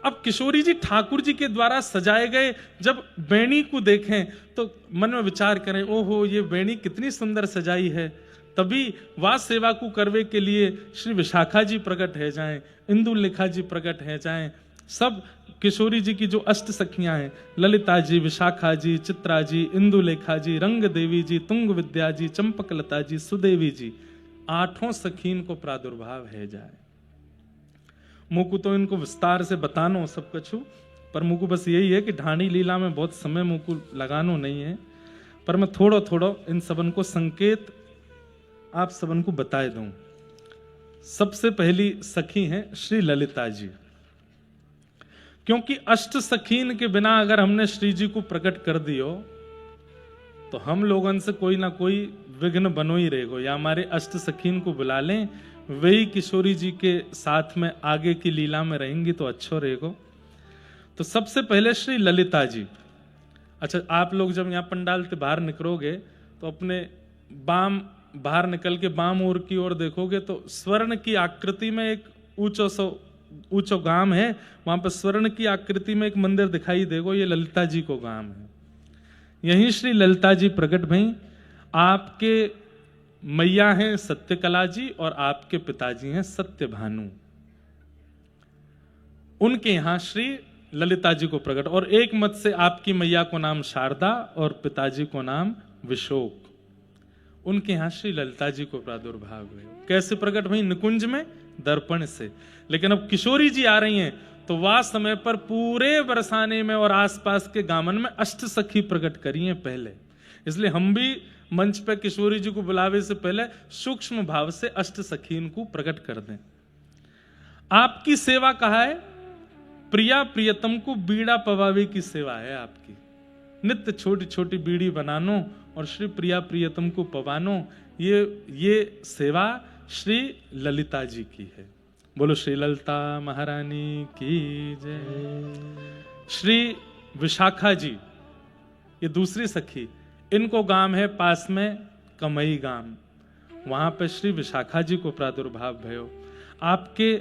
अब किशोरी जी ठाकुर जी के द्वारा सजाए गए जब बेणी को देखें तो मन में विचार करें, ओहो ये बेणी कितनी सुंदर सजाई है। तभी वह सेवा को करवे के लिए श्री विशाखा जी प्रकट है जाएं, इंदुलेखा जी प्रकट है जाएं। सब किशोरी जी की जो अष्ट सखियां हैं, ललिता जी, विशाखा जी, चित्रा जी, इंदुलेखा जी, रंग देवी जी, तुंग विद्या जी, चंपकलता जी, सुदेवी जी, 8 सखीन को प्रादुर्भाव है जाए। मुझको तो इनको विस्तार से बतानो सब कछु, पर मुझको बस यही है कि ढाणी लीला में बहुत समय मुझको लगानो नहीं है, पर मैं थोड़ा थोड़ा इन सबन को संकेत आप सबन को बताए दूं। सबसे पहली सखी हैं श्री ललिता जी, क्योंकि अष्ट सखीन के बिना अगर हमने श्री जी को प्रकट कर दियो तो हम लोगन से कोई ना कोई विघ्न बनो ही रहेगो, या हमारे अष्ट सखीन को बुला लें, वही किशोरी जी के साथ में आगे की लीला में रहेंगी तो अच्छा रहेगो। तो सबसे पहले श्री ललिता जी। अच्छा, आप लोग जब यहाँ पंडाल से बाहर निकलोगे तो अपने बाम बाहर निकल के बाम ओर की ओर देखोगे तो स्वर्ण की आकृति में एक ऊंचो गांव है, वहां पर स्वर्ण की आकृति में एक मंदिर दिखाई देगो, ये ललिता जी को गांव है। यहीं श्री ललिता जी प्रकट भई। आपके मैया हैं सत्यकला जी और आपके पिताजी हैं सत्यभानु। उनके यहां श्री ललिता जी को प्रकट, और एक मत से आपकी मैया को नाम शारदा और पिताजी को नाम विशोक। उनके यहां श्री ललिता जी को प्रादुर्भाव हुए। कैसे प्रकट भई? निकुंज में दर्पण से। लेकिन अब किशोरी जी आ रही हैं तो वह समय पर पूरे बरसाने में और आसपास के गामन में अष्ट सखी प्रकट करी हैं पहले। इसलिए हम भी मंच पे किशोरी जी को बुलावे से पहले सूक्ष्म भाव से अष्ट सखीन को प्रकट कर दें। आपकी सेवा कहा है? प्रिया प्रियतम को बीड़ा पवावे की सेवा है आपकी। नित्य छोटी छोटी बीड़ी बनानो और श्री प्रिया प्रियतम को पवानो, ये सेवा श्री ललिता जी की है। बोलो श्री ललिता महारानी की जय। श्री विशाखा जी, ये दूसरी सखी, इनको गांव है पास में कमई गांव, वहां पे श्री विशाखा जी को प्रादुर्भाव भयो। आपके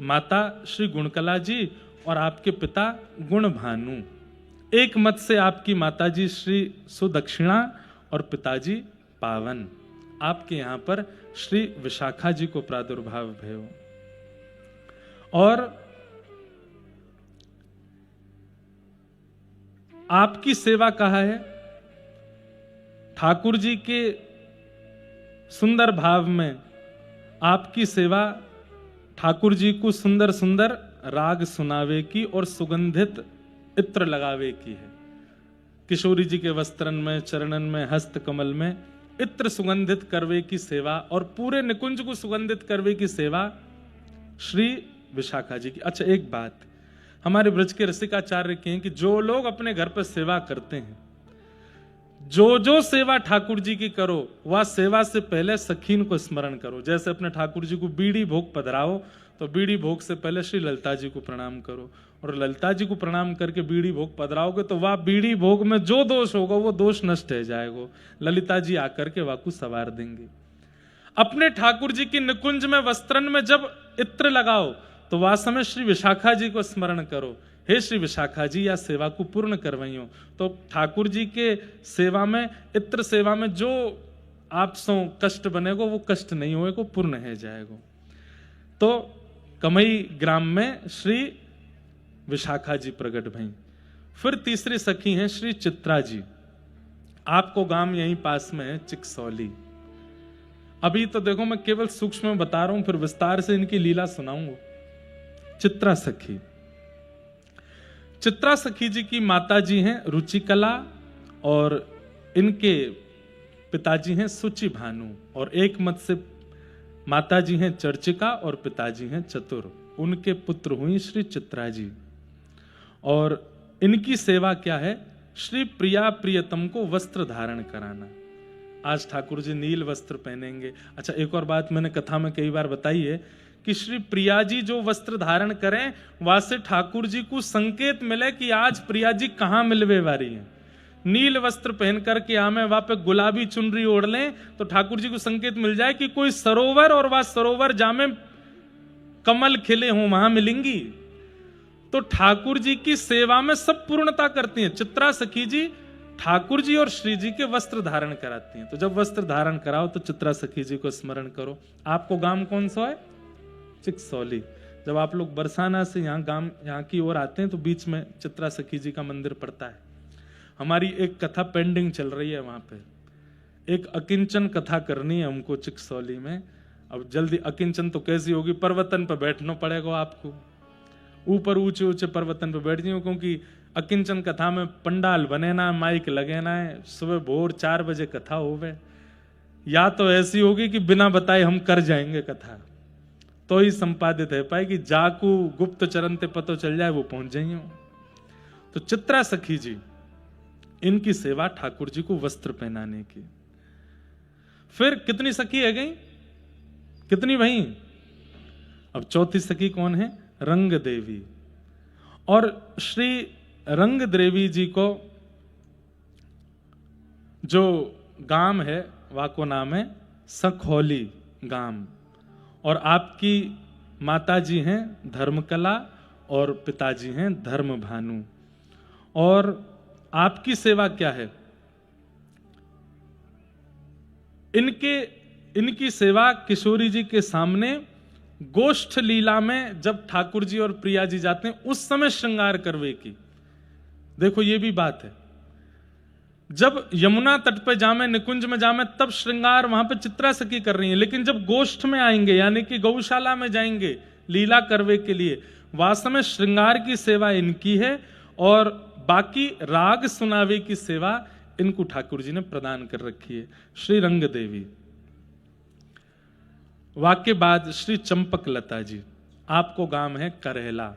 माता श्री गुणकला जी और आपके पिता गुण भानु। एक मत से आपकी माता जी श्री सुदक्षिणा और पिताजी पावन। आपके यहां पर श्री विशाखा जी को प्रादुर्भाव भयो। और आपकी सेवा कहा है? ठाकुर जी के सुंदर भाव में आपकी सेवा ठाकुर जी को सुंदर सुंदर राग सुनावे की और सुगंधित इत्र लगावे की है। किशोरी जी के वस्त्रन में, चरणन में, हस्त कमल में इत्र सुगंधित करवे की सेवा और पूरे निकुंज को सुगंधित करवे की सेवा श्री विशाखा जी की। अच्छा, एक बात हमारे ब्रज के रसिकाचार्य के हैं कि जो लोग अपने घर पर सेवा करते हैं, जो सेवा ठाकुर जी की करो वह सेवा से पहले सखीन को स्मरण करो। जैसे अपने ठाकुर जी को बीड़ी भोग पधराओ तो बीड़ी भोग से पहले श्री ललिता जी को प्रणाम करो, और ललिता जी को प्रणाम करके बीड़ी भोग पधराओगे तो वह बीड़ी भोग में जो दोष होगा वो दोष नष्ट हो जाएगा। ललिता जी आकर के वाकु सवार देंगे। अपने ठाकुर जी की निकुंज में वस्त्रन में जब इत्र लगाओ तो वह समय श्री विशाखा जी को स्मरण करो, हे श्री विशाखा जी या सेवा को पूर्ण करवाइयो। तो ठाकुर जी के सेवा में, इत्र सेवा में जो आप सो कष्ट बनेगा वो कष्ट नहीं होएगा, पूर्ण है जाएगा। तो कमई ग्राम में श्री विशाखा जी प्रकट भई। फिर तीसरी सखी हैं श्री चित्रा जी। आपको गांव यहीं पास में है चिकसौली। अभी तो देखो मैं केवल सूक्ष्म में बता रहा हूं, फिर विस्तार से इनकी लीला सुनाऊंगा। चित्रा सखी, चित्रा सखी जी की माता जी हैं रुचिकला और इनके पिताजी हैं सुचि भानु, और एक मत से माता जी हैं चर्चिका और पिताजी हैं चतुर। उनके पुत्र हुई श्री चित्रा जी। और इनकी सेवा क्या है? श्री प्रिया प्रियतम को वस्त्र धारण कराना। आज ठाकुर जी नील वस्त्र पहनेंगे। अच्छा, एक और बात मैंने कथा में कई बार बताई है कि श्री प्रिया जी जो वस्त्र धारण करें वहां से ठाकुर जी को संकेत मिले कि आज प्रिया जी कहां मिलवे वाली हैं। नील वस्त्र पहन करके आमे वहां पे गुलाबी चुनरी ओढ़ लें तो ठाकुर जी को संकेत मिल जाए कि कोई सरोवर और वह सरोवर जामे कमल खिले हों, वहां मिलेंगी। तो ठाकुर जी की सेवा में सब पूर्णता करती हैं। चित्रा सखी जी ठाकुर जी और श्री जी के वस्त्र धारण कराती हैं। तो जब वस्त्र धारण कराओ तो चित्रा सखी जी को स्मरण करो। आपको गांव कौन सा है? चिकसौली। जब आप लोग बरसाना से यहाँ की ओर आते हैं तो बीच में चित्रा सखी जी का मंदिर पड़ता है। हमारी एक कथा पेंडिंग चल रही है वहां पे, एक अकिंचन कथा करनी है हमको चिकसौली में। अब जल्दी अकिंचन तो कैसी होगी, पर्वतन पर बैठना पड़ेगा आपको, ऊपर ऊंचे ऊंचे पर्वतन पे बैठ जाइयो, क्योंकि अकिंचन कथा में पंडाल बने ना, माइक लगे ना है, सुबह भोर 4 बजे कथा होवे, या तो ऐसी होगी कि बिना बताए हम कर जाएंगे कथा, तो ही संपादित है पाए कि जाकू गुप्त चरण ते पतो चल जाए वो पहुंच जाइए। तो चित्रा सखी जी, इनकी सेवा ठाकुर जी को वस्त्र पहनाने की। फिर कितनी सखी है गई, कितनी भाई? अब चौथी सखी कौन है? रंग देवी। और श्री रंग देवी जी को जो गांव है वह को नाम है सखौली गांव, और आपकी माता जी हैं धर्मकला और पिताजी हैं धर्म भानु। और आपकी सेवा क्या है? इनकी सेवा किशोरी जी के सामने गोष्ठ लीला में जब ठाकुर जी और प्रिया जी जाते हैं उस समय श्रृंगार करवे की। देखो ये भी बात है, जब यमुना तट पे जामे, निकुंज में जामे, तब श्रृंगार वहां पे चित्रा सखी कर रही है, लेकिन जब गोष्ठ में आएंगे यानी कि गौशाला में जाएंगे लीला करवे के लिए, वास्तव में श्रृंगार की सेवा इनकी है और बाकी राग सुनावे की सेवा इनको ठाकुर जी ने प्रदान कर रखी है। श्री रंग देवी। वाक्य बाद श्री चंपक लता जी, आपको गांव है करहेला,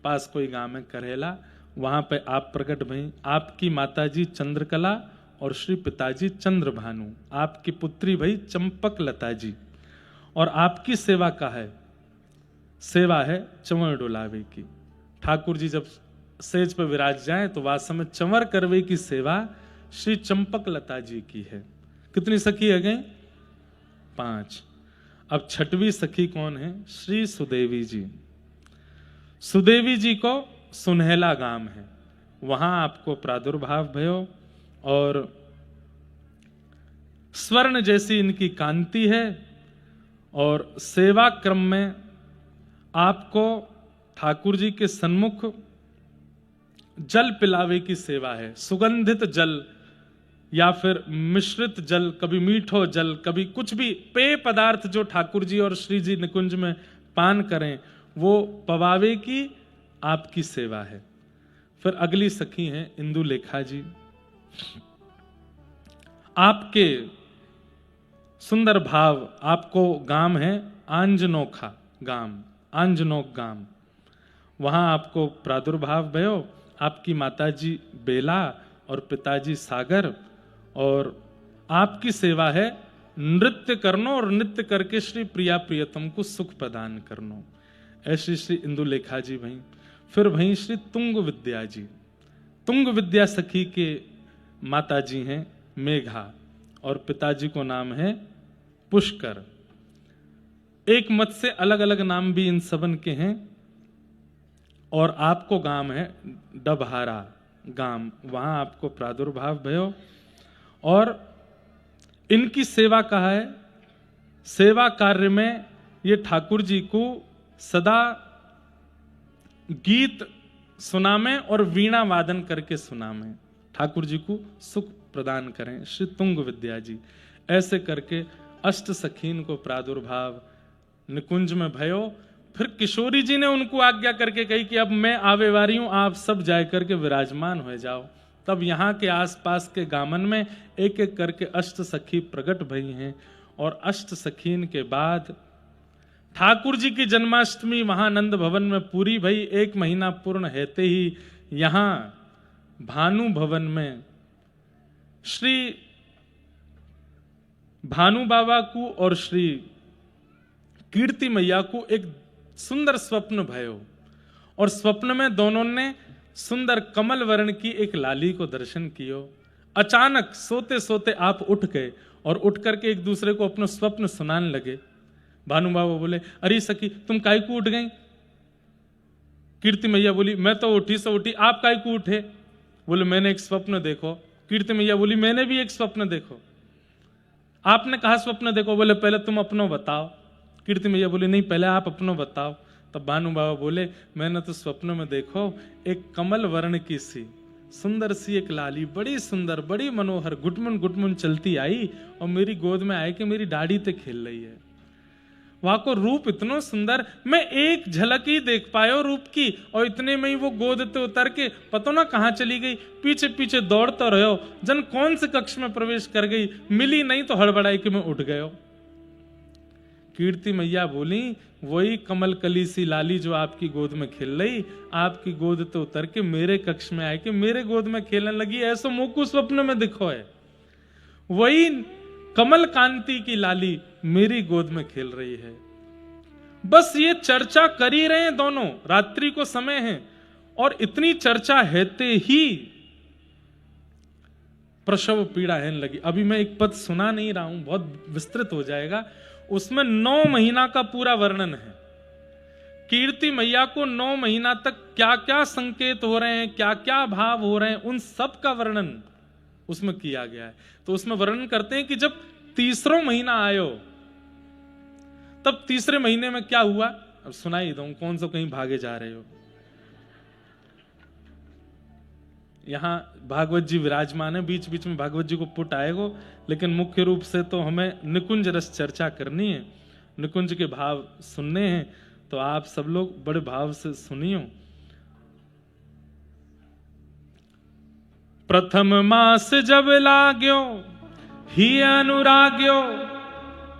पास कोई गांव है करहेला, वहां पे आप प्रकट भई। आपकी माताजी चंद्रकला और श्री पिताजी चंद्रभानु, आपकी पुत्री भई चंपक लता जी। और आपकी सेवा का है, सेवा है चंवर डोलावे की। ठाकुर जी जब सेज पर विराज जाए तो वास्तव में चंवर करवे की सेवा श्री चंपक लता जी की है। कितनी सखी है गई? 5। अब छठवीं सखी कौन है? श्री सुदेवी जी। सुदेवी जी को सुनहला गांव है, वहां आपको प्रादुर्भाव भयो और स्वर्ण जैसी इनकी कांति है। और सेवा क्रम में आपको ठाकुर जी के सन्मुख जल पिलावे की सेवा है। सुगंधित जल या फिर मिश्रित जल, कभी मीठो जल, कभी कुछ भी पेय पदार्थ जो ठाकुर जी और श्री जी निकुंज में पान करें वो पवावे की आपकी सेवा है। फिर अगली सखी हैं इंदुलेखा जी। आपके सुंदर भाव, आपको गांव है आंजनोखा गांव, आंजनोक गांव, वहां आपको प्रादुर्भाव भयो। आपकी माताजी बेला और पिताजी सागर, और आपकी सेवा है नृत्य करनो और नृत्य करके श्री प्रिया प्रियतम को सुख प्रदान करनो। ऐसी श्री इंदुलेखा जी भई। फिर भई श्री तुंग विद्या जी। तुंग विद्या सखी के माताजी हैं मेघा और पिताजी को नाम है पुष्कर। एक मत से अलग अलग नाम भी इन सबन के हैं। और आपको गांव है डबहारा गांव, वहां आपको प्रादुर्भाव भयो। और इनकी सेवा कहा है, सेवा कार्य में ये ठाकुर जी को सदा गीत सुनामें और वीणा वादन करके सुनामें, ठाकुर जी को सुख प्रदान करें। श्री तुंग विद्या जी। ऐसे करके अष्ट सखीन को प्रादुर्भाव निकुंज में भयो। फिर किशोरी जी ने उनको आज्ञा करके कही कि अब मैं आवे वारी हूं, आप सब जाए करके विराजमान हो जाओ। तब यहाँ के आसपास के गामन में एक एक करके अष्ट सखी प्रकट भई हैं। और अष्ट सखीन के बाद ठाकुर जी की जन्माष्टमी महानंद भवन में पूरी भई। 1 महीना पूर्ण हेते ही यहाँ भानु भवन में श्री भानु बाबा को और श्री कीर्ति मैया को एक सुंदर स्वप्न भयो। और स्वप्न में दोनों ने सुंदर कमल वर्ण की एक लाली को दर्शन कियो। अचानक सोते सोते आप उठ गए और उठ करके एक दूसरे को अपना स्वप्न सुनाने लगे। भानु बाबा बोले, अरे सखी तुम काहे को उठ गई? कीर्ति मैया बोली, मैं तो उठी सो उठी, आप काहे को उठे? बोले, मैंने एक स्वप्न देखो। कीर्ति मैया बोली, मैंने भी एक स्वप्न देखो। आपने कहा स्वप्न देखो? बोले, पहले तुम अपनो बताओ। कीर्ति मैया बोली, नहीं पहले आप अपनो बताओ। तब भानु बाबा बोले, मैंने तो स्वप्न में देखो एक कमल वर्ण की सी सुंदर सी एक लाली, बड़ी सुंदर बड़ी मनोहर, घुटमुन घुटमुन चलती आई और मेरी गोद में आए कि मेरी दाढ़ी ते खेल रही है। वहां को रूप इतना सुंदर, मैं एक झलक ही देख पायो रूप की, और इतने में ही वो गोद ते उतर के पता ना कहां चली गई, पीछे पीछे दौड़ता रहो, जन कौन से कक्ष में प्रवेश कर गई, मिली नहीं तो हड़बड़ाई के मैं उठ गयो। कीर्ति मैया बोली, वही कमल कली सी लाली जो आपकी गोद में खेल रही, आपकी गोद तो उतर के मेरे कक्ष में आए के मेरे गोद में खेलने लगी, ऐसा मुझको स्वप्न में दिखो है। वही कमल कांति की लाली मेरी गोद में खेल रही है। बस ये चर्चा कर ही रहे हैं दोनों, रात्रि को समय है, और इतनी चर्चा हेते ही प्रसव पीड़ा है लगी। अभी मैं एक पद सुना नहीं रहा हूं, बहुत विस्तृत हो जाएगा। उसमें 9 महीना का पूरा वर्णन है। कीर्ति मैया को 9 महीना तक क्या क्या संकेत हो रहे हैं, क्या क्या भाव हो रहे हैं, उन सब का वर्णन उसमें किया गया है। तो उसमें वर्णन करते हैं कि जब तीसरा महीना आयो, तब तीसरे महीने में क्या हुआ, अब सुनाई दूं, कौन सा कहीं भागे जा रहे हो। यहां भागवत जी विराजमान है, बीच बीच में भागवत जी को पुट आएगो, लेकिन मुख्य रूप से तो हमें निकुंज रस चर्चा करनी है, निकुंज के भाव सुनने हैं, तो आप सब लोग बड़े भाव से सुनियो। प्रथम मास जब लाग्यो ही अनुराग्यो,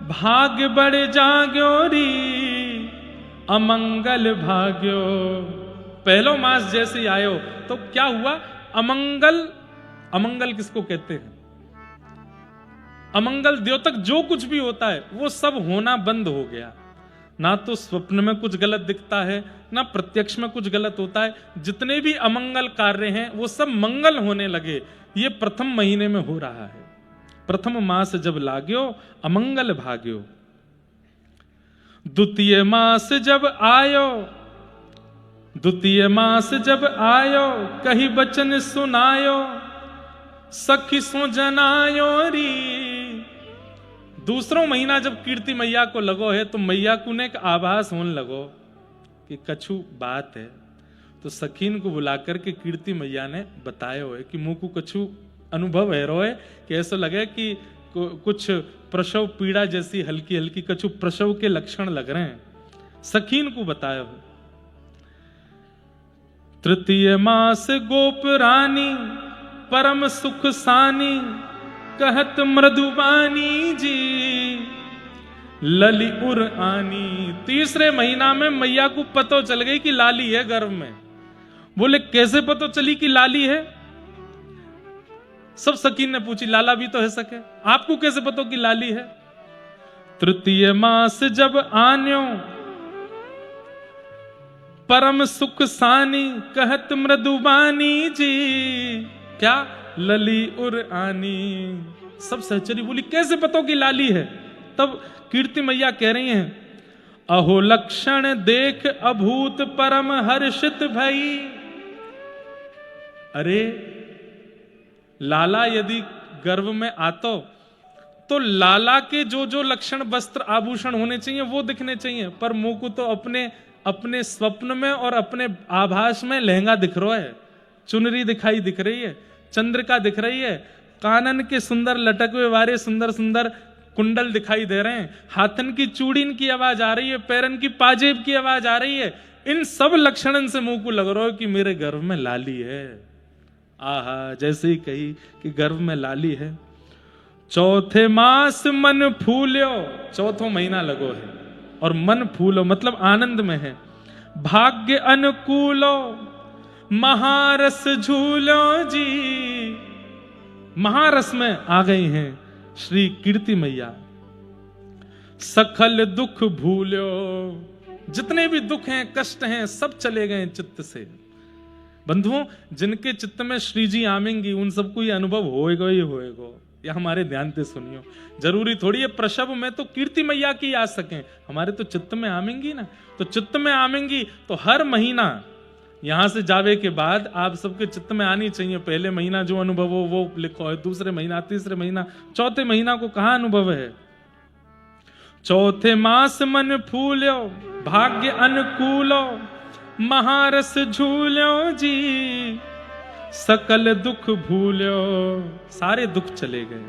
भाग्य बड़े जाग्यो री अमंगल भाग्यो। पहलो मास जैसे ही आयो तो क्या हुआ, अमंगल, अमंगल किसको कहते हैं, अमंगल द्योतक जो कुछ भी होता है वो सब होना बंद हो गया। ना तो स्वप्न में कुछ गलत दिखता है, ना प्रत्यक्ष में कुछ गलत होता है, जितने भी अमंगल कार्य हैं वो सब मंगल होने लगे। ये प्रथम महीने में हो रहा है। प्रथम मास जब लाग्यो अमंगल भाग्यो, द्वितीय मास जब आयो, द्वितीय मास जब आयो कही बचन सुनायो, सखी सो जनायो री। दूसरा महीना जब कीर्ति मैया को लगो है तो मैया को ने एक आभास होने लगो कि कछु बात है। तो सखीन को बुलाकर के कीर्ति मैया ने बताया है कि मुंह को कछु अनुभव है रोए, कि ऐसा लगे कि कुछ प्रसव पीड़ा जैसी हल्की हल्की कछु प्रसव के लक्षण लग रहे हैं। सखीन को बताया हो। तृतीय मास गोप रानी परम सुख सानी, कहत मृदुबानी जी लली उर आनी। तीसरे महीना में मैया को पतो चल गई कि लाली है गर्भ में। बोले कैसे पतो चली कि लाली है? सब सकीन ने पूछी, लाला भी तो है सके, आपको कैसे पतो कि लाली है? तृतीय मास जब आन्यो परम सुख सानी, कहत मृदुबानी जी क्या लली उर आनी। सब सहचरी बोली कैसे पतो कि लाली है? तब कीर्ति मैया कह रही हैं, अहो लक्षण देख अभूत परम हर्षित भई। अरे लाला यदि गर्भ में आतो तो लाला के जो जो लक्षण वस्त्र आभूषण होने चाहिए वो दिखने चाहिए, पर मुंह को तो अपने स्वप्न में और अपने आभास में लहंगा दिख रहा है, चुनरी दिखाई दिख रही है, चंद्रिका दिख रही है, कानन के सुंदर लटके वाले सुंदर सुंदर कुंडल दिखाई दे रहे हैं, हाथन की चूड़ीन की आवाज आ रही है, पैरन की पाजेब की आवाज आ रही है। इन सब लक्षणन से मुंह को लग रहा है कि मेरे गर्भ में लाली है। आहा, जैसे ही कही कि गर्भ में लाली है। चौथे मास मन फूल्यो, चौथो महीना लगो है और मन फूलो मतलब आनंद में है। भाग्य अनुकूलो महारस झूलो जी, महारस में आ गई हैं श्री कीर्ति मैया। सकल दुख भूलो, जितने भी दुख हैं कष्ट हैं सब चले गए चित्त से। बंधुओं, जिनके चित्त में श्री जी आमेंगी उन सबको ये अनुभव होएगा ही होएगा। या हमारे ध्यान से सुनियो, जरूरी थोड़ी है प्रसव में तो कीर्ति मैया की आ सकें, हमारे तो चित्त में आमेंगी ना। तो चित्त में आमेंगी तो हर महीना यहां से जावे के बाद आप सबके चित्त में आनी चाहिए। पहले महीना जो अनुभव हो वो लिखो है, दूसरे महीना, तीसरे महीना, चौथे महीना को कहां अनुभव है? चौथे मास मन फूलो भाग्य अनुकूलो महारस झूलो जी, सकल दुख भूलो, सारे दुख चले गए।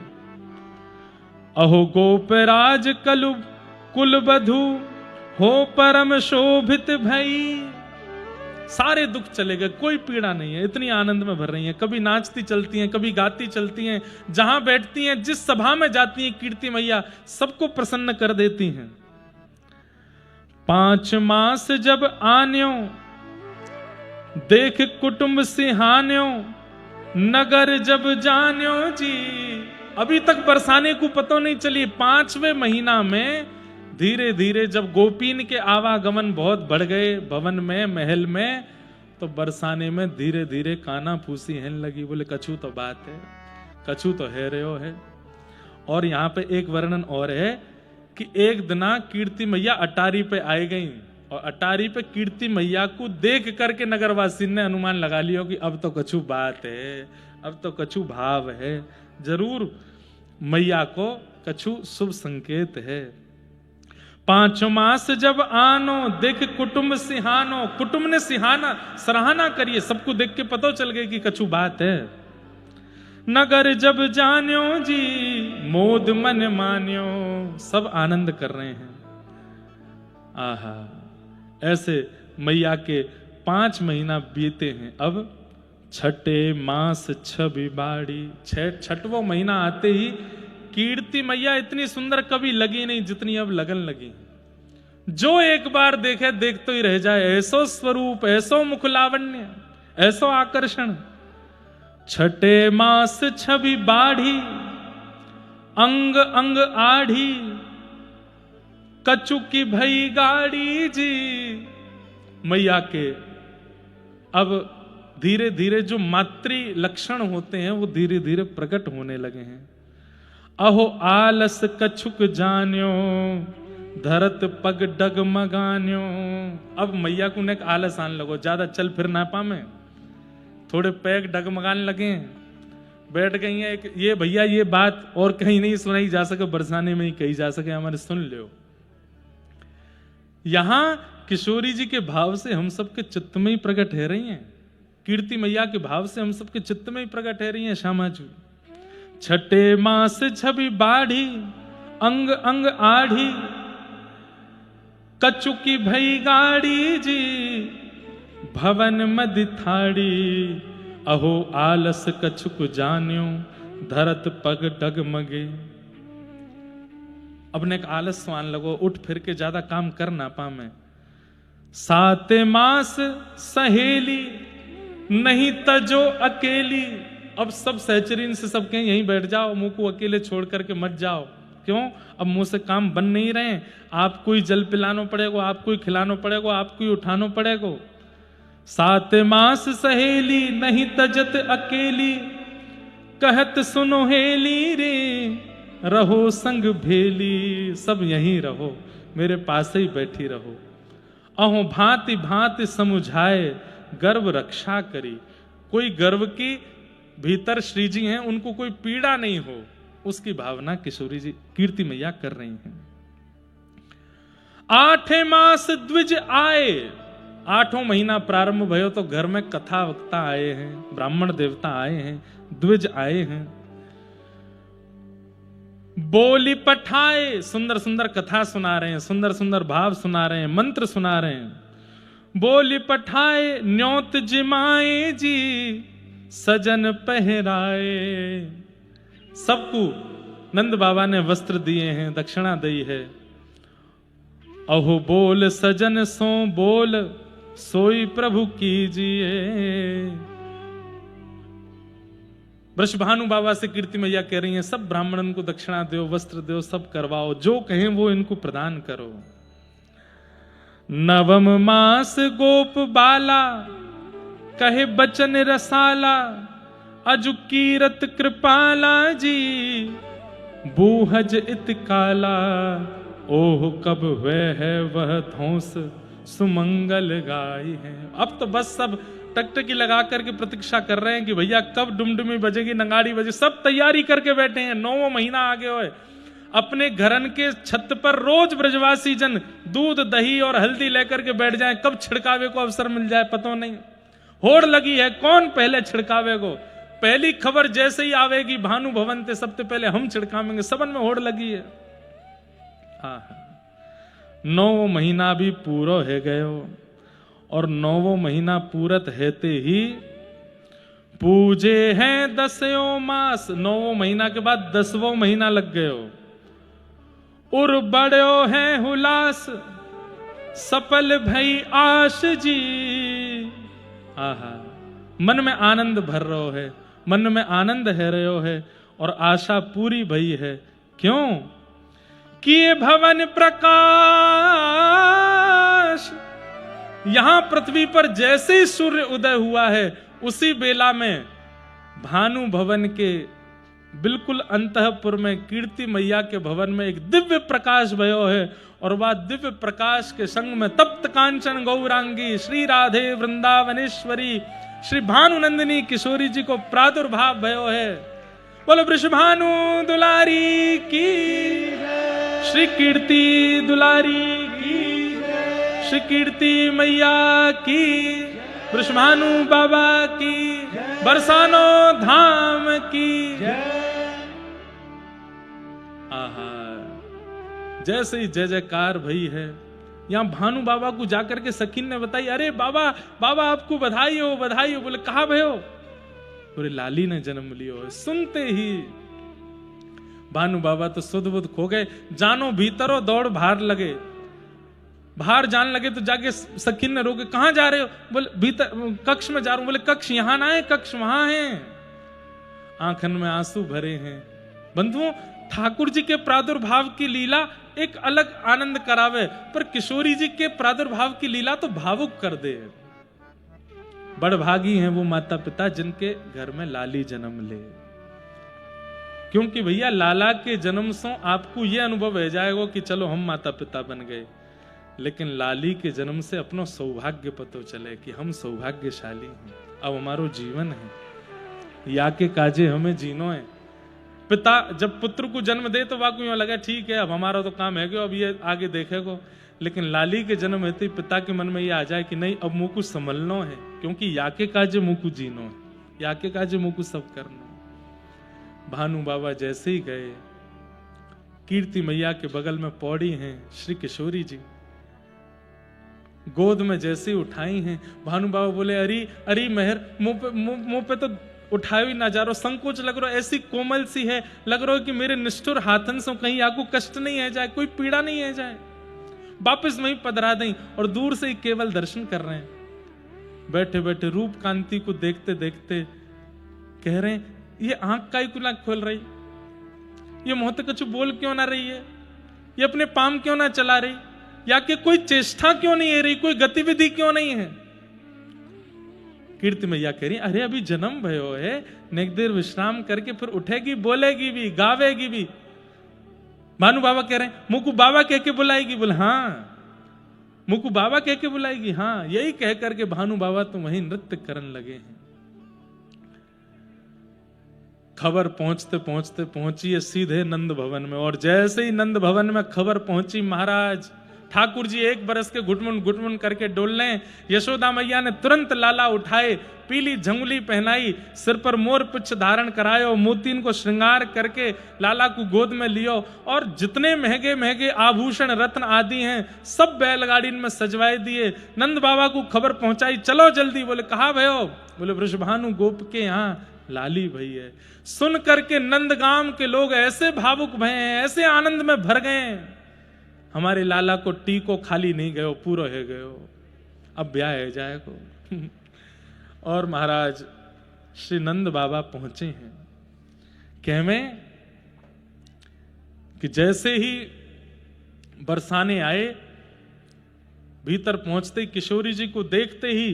अहो गोपराज कलु कुल बधू हो परम शोभित भई। सारे दुख चले गए, कोई पीड़ा नहीं है, इतनी आनंद में भर रही हैं। कभी नाचती चलती हैं, कभी गाती चलती हैं, जहां बैठती हैं, जिस सभा में जाती हैं, कीर्ति मैया सबको प्रसन्न कर देती हैं। 5 मास जब आन्यो देख कुटुंब सिहान्यो, नगर जब जान्यो जी। अभी तक बरसाने को पता नहीं चली, 5वें महीना में धीरे धीरे जब गोपीन के आवागमन बहुत बढ़ गए भवन में, महल में, तो बरसाने में धीरे धीरे काना फूसी हेन लगी। बोले कछु तो बात है, कछु तो है रहे हो है। और यहाँ पे एक वर्णन और है कि एक दिना कीर्ति मैया अटारी पे आई गई, और अटारी पे कीर्ति मैया को देख करके नगरवासी ने अनुमान लगा लिया कि अब तो कछु बात है, अब तो कछु भाव है, जरूर मैया को कछु शुभ संकेत है। 5 मास जब आनो देख कुटुंब सिहानो, कुटुंब ने सिहाना सराहना करिए, सबको देख के पता चल गई कि कछु बात है। नगर जब जान्यो जी मोद मन मान्यो, सब आनंद कर रहे हैं। आहा, ऐसे मैया के 5 महीना बीते हैं। अब छठे मास छबी बाड़ी, 6वां महीना आते ही कीर्ति मैया इतनी सुंदर कभी लगी नहीं जितनी अब लगन लगी। जो एक बार देखे देखते ही रह जाए, ऐसो स्वरूप, ऐसो मुख लावण्य, ऐसो आकर्षण। छठे मास छवि बाढ़ी, अंग अंग आढ़ी, कछु की भई गाड़ी जी। मैया के अब धीरे धीरे जो मातृ लक्षण होते हैं वो धीरे धीरे प्रकट होने लगे हैं। अहो आलस कछुक जान्यो, धरत पग डगमगान्यो। अब मैया को नेक आलस आने लगो, ज्यादा चल फिर ना पामे, थोड़े पैग डगमगाने लगे, बैठ गई है। ये भैया ये बात और कहीं नहीं सुनाई जा सके, बरसाने में ही कही जा सके, हमारे सुन लो। यहां किशोरी जी के भाव से हम सबके चित्त में ही प्रकट है रही हैं, कीर्ति मैया के भाव से हम सबके चित्त में ही प्रकट है रही हैं श्यामा जी। छठे मास छवि बाढ़ी, अंग अंग आढ़ी, कछु की भई गाड़ी जी। भवन मद थाड़ी, अहो आलस कछुक जान्यो, धरत पग डगमगे। अब ने आलस स्वान लगो, उठ फिर के ज्यादा काम कर ना पामे। 7 मास सहेली, नहीं तजो अकेली। अब सब सहचरीन से सब कहें यहीं बैठ जाओ, मुंह को अकेले छोड़ करके मत जाओ। क्यों? अब मुंह से काम बन नहीं रहे, आपको ही जल पिलानो पड़ेगा, आपको ही खिलानो पड़ेगा, आपको ही उठानो पड़ेगा। 7 मास सहेली, नहीं तजत अकेली, कहत सुनो हेली रे, रहो संग भेली। सब यहीं रहो, मेरे पास ही बैठी रहो। अहो भांति भांति समुझाए, गर्व रक्षा करी। कोई गर्व की भीतर श्री जी हैं, उनको कोई पीड़ा नहीं हो, उसकी भावना किशोरी जी कीर्ति मैया कर रही हैं। 8 मास द्विज आए, 8वां महीना प्रारंभ भयो तो घर में कथा वक्ता आए हैं, ब्राह्मण देवता आए हैं, द्विज आए हैं। बोली पठाए, सुंदर सुंदर कथा सुना रहे हैं, सुंदर सुंदर भाव सुना रहे हैं, मंत्र सुना रहे हैं। बोली पठाए न्योत जिमाए जी, सजन पहराए। सबको नंद बाबा ने वस्त्र दिए हैं, दक्षिणा दी है। अहो बोल सजन सो बोल, सोई प्रभु कीजिए। वृषभानु बाबा से कीर्ति मैया कह रही हैं, सब ब्राह्मणन को दक्षिणा दो, वस्त्र दो, सब करवाओ, जो कहें वो इनको प्रदान करो। 9 मास गोप बाला, कहे बचन रसाला, अजु कीरत कृपाला जी। बूहज इत काला, ओह कब वे है वह धौंस, सुमंगल गाय है। अब तो बस सब टकटकी लगा करके प्रतीक्षा कर रहे हैं कि भैया कब डुमडुमी बजेगी, नगाड़ी बजे। सब तैयारी करके बैठे हैं, 9वां महीना आगे होए। अपने घरन के छत पर रोज ब्रजवासी जन दूध दही और हल्दी लेकर के बैठ जाएं, कब छिड़कावे को अवसर मिल जाए पता नहीं। होड़ लगी है, कौन पहले छिड़कावे को। पहली खबर जैसे ही आवेगी, भानु भवन ते सबसे पहले हम छिड़कावेंगे, सबन में होड़ लगी है। 9 महीना भी पूरो है गयो और 9 महीना पूरत हेते ही पूजे हैं 10 मास। 9 महीना के बाद 10वां महीना लग गयो। उर बड़ो है हुलास सफल भई आश जी। आहा, मन में आनंद भर रहो है, मन में आनंद है रहो है और आशा पूरी भई है। क्यों? किए भवन प्रकाश। यहां पृथ्वी पर जैसे ही सूर्य उदय हुआ है उसी बेला में भानु भवन के बिल्कुल अंतःपुर में कीर्ति मैया के भवन में एक दिव्य प्रकाश भयो है और वह दिव्य प्रकाश के संग में तप्त कांचन गौरांगी श्री राधे वृंदावनेश्वरी श्री भानुनंदिनी किशोरी जी को प्रादुर्भाव भयो है। बोलो वृषभानु दुलारी की, श्री कीर्ति दुलारी की, श्री कीर्ति मैया की, वृषभानु बाबा की, बरसानो धाम की। आहा, जैसे ही जय जयकार भई है। यहां भानु बाबा को जाकर के सखीन ने बताई, अरे बाबा बाबा आपको बधाई हो बधाई हो। बोले कहा भयो? बोले लाली ने जन्म लियो है। सुनते ही भानु बाबा तो सुध बुध खो गए, जानो भीतरो दौड़ बाहर लगे। बाहर जान लगे तो जाके सखीन ने रोके, कहां जा रहे हो? बोले भीतर कक्ष में जा रहा हूं। बोले कक्ष यहां ना है, कक्ष वहां है। आंखन में आंसू भरे हैं। बंधुओं, ठाकुर जी के प्रादुर्भाव की लीला एक अलग आनंद करावे, पर किशोरी जी के प्रादुर्भाव की लीला तो भावुक कर दे। बड़भागी हैं वो माता पिता जिनके घर में लाली जन्म ले, क्योंकि भैया लाला के जन्म से आपको यह अनुभव हो जाएगा कि चलो हम माता पिता बन गए, लेकिन लाली के जन्म से अपनो सौभाग्य पतो चले कि हम सौभाग्यशाली हैं, अब हमारो जीवन है, या के काजे हमें जीनो है। पिता जब पुत्र को जन्म दे तो वाकई लगा ठीक है अब हमारा तो काम है कि अब ये आगे देखेगो, लेकिन लाली के जन्म होते ही पिता के मन में ये आ जाए कि नहीं अब मुंह को संभलना है, क्योंकि या के काजे मुंह को जीनो है, या के काजे मुंह को सब करना है। भानु बाबा जैसे ही गए, कीर्ति मैया के बगल में पौड़ी हैं श्री किशोरी जी, गोद में जैसे ही उठाई हैं, भानु बाबा बोले अरे अरे मेहर, मुंह पे तो उठाए ही ना जा रहा, संकोच लग रहा, ऐसी कोमल सी है, लग रहा है कि मेरे निष्ठुर हाथन से कहीं आपको कष्ट नहीं है जाए, कोई पीड़ा नहीं है जाए, वापिस वहीं पधरा दें। और दूर से ही केवल दर्शन कर रहे हैं, बैठे बैठे रूप कांति को देखते देखते कह रहे हैं ये आंख का ही कुला खोल रही, ये मुंह तो कुछ बोल क्यों ना रही है, ये अपने पाम क्यों ना चला रही, या कि कोई चेष्टा क्यों नहीं है रही, कोई गतिविधि क्यों नहीं है। कीर्ति मैया कह रही अरे अभी जन्म भयो है, नेक देर विश्राम करके फिर उठेगी, बोलेगी भी, गावेगी भी। भानु बाबा कह रहे हैं मुकु बाबा कह के बुलाएगी, बोले हाँ मुकु बाबा कह के बुलाएगी, हाँ। यही कह करके भानु बाबा तो वहीं नृत्य करने लगे हैं। खबर पहुंचते पहुंचते पहुंची है सीधे नंद भवन में, और जैसे ही नंद भवन में खबर पहुंची, महाराज ठाकुर जी 1 बरस के घुटमुन घुटमुन करके डोलने, यशोदा मैया ने तुरंत लाला उठाए, पीली झंगुली पहनाई, सिर पर मोर पुच्छ धारण करायो, मोतीन को श्रृंगार करके लाला को गोद में लियो, और जितने महंगे महंगे आभूषण रत्न आदि हैं सब बैलगाड़ी में सजवाए दिए। नंद बाबा को खबर पहुंचाई, चलो जल्दी। बोले कहा भयो? बोले वृषभानु गोप के यहाँ लाली भई है। सुन करके नंदगाम के लोग ऐसे भावुक भये हैं, ऐसे आनंद में भर गए, हमारे लाला को टीको खाली नहीं गयो, पूरा है गयो, अब ब्याह है जाएगो। और महाराज श्री नंद बाबा पहुंचे हैं, कहवे कि जैसे ही बरसाने आए, भीतर पहुंचते ही किशोरी जी को देखते ही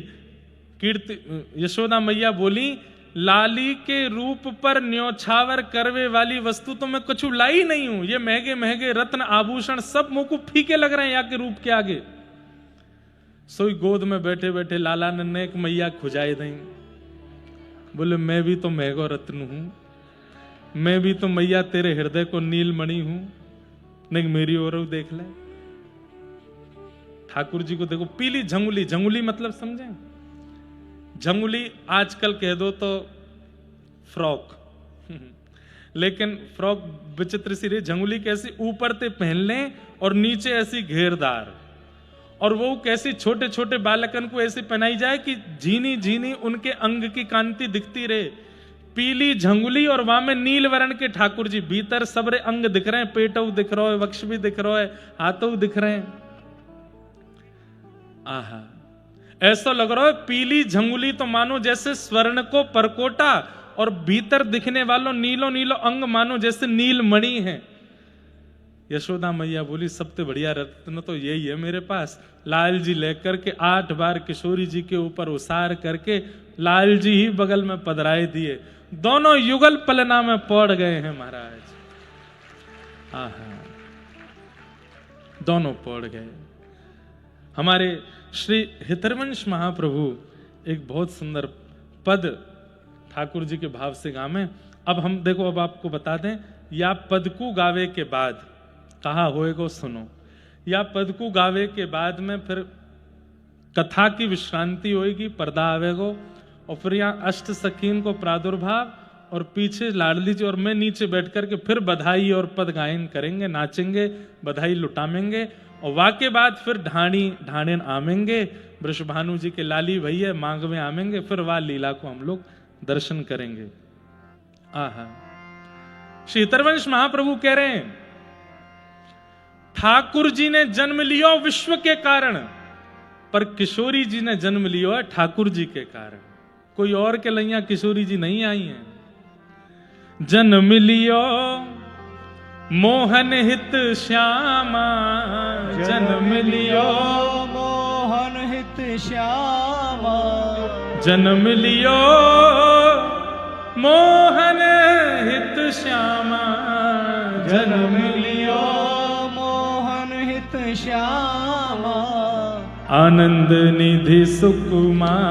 कीर्ति यशोदा मैया बोली लाली के रूप पर न्योछावर करवे वाली वस्तु तो मैं कुछ लाई नहीं हूं, ये महंगे महंगे रत्न आभूषण सब मुंह को फीके लग रहे हैं यहाँ के रूप के आगे। सोई गोद में बैठे बैठे लाला ने एक मैया खुजाई दी, बोले मैं भी तो महंगो रत्न हूं, मैं भी तो मैया तेरे हृदय को नीलमणि हूं, नहीं मेरी ओर देख ले। ठाकुर जी को देखो, पीली झंगुली, झंगुली मतलब समझे, झंगुली आजकल कह दो तो फ्रॉक, लेकिन फ्रॉक विचित्र सी रही, झंगुली कैसी ऊपर ते पहन लें और नीचे ऐसी घेरदार, और वो कैसी छोटे छोटे बालकन को ऐसे पहनाई जाए कि झीनी झीनी उनके अंग की कांति दिखती रहे। पीली झंगुली और वहां में नील वर्ण के ठाकुर जी, भीतर सबरे अंग दिख रहे हैं, पेटव दिख रहा है, वक्ष भी दिख रहा है, हाथों दिख रहे हैं। आहा, ऐसा लग रहा है पीली झंगुली तो मानो जैसे स्वर्ण को परकोटा, और भीतर दिखने वालों नीलो नीलो अंग मानो जैसे नीलमणि है। यशोदा मैया बोली सबसे बढ़िया रत्न तो यही है मेरे पास। लाल जी लेकर के 8 बार किशोरी जी के ऊपर उसार करके लाल जी ही बगल में पधराए दिए, दोनों युगल पलना में पड़ गए हैं महाराज। आहा, दोनों पड़ गए। हमारे श्री हितरवंश महाप्रभु एक बहुत सुंदर पद ठाकुर जी के भाव से गावे। अब हम देखो, अब आपको बता दें, या पद को गावे के बाद कहा होएगो सुनो, या पद को गावे के बाद में फिर कथा की विश्रांति होएगी, पर्दा आवेगो, और फिर यहाँ अष्ट सखीन को प्रादुर्भाव, और पीछे लाडली जी और मैं नीचे बैठ करके फिर बधाई और पद गायन करेंगे, नाचेंगे, बधाई लुटामेंगे, और वाके बाद फिर ढाणेन आमेंगे, वृषभानु जी के लाली भैया मांग में आमेंगे, फिर वह लीला को हम लोग दर्शन करेंगे। आहा, श्री हितरवंश महाप्रभु कह रहे हैं ठाकुर जी ने जन्म लियो विश्व के कारण, पर किशोरी जी ने जन्म लियो है ठाकुर जी के कारण। कोई और के लैया किशोरी जी नहीं आई हैं। जन्म लियो मोहन हित श्यामा, जन्म लियो मोहन हित श्यामा, जन्म लियो मोहन हित श्यामा, जन्म लियो मोहन हित श्यामा, आनंद निधि सुकुमार,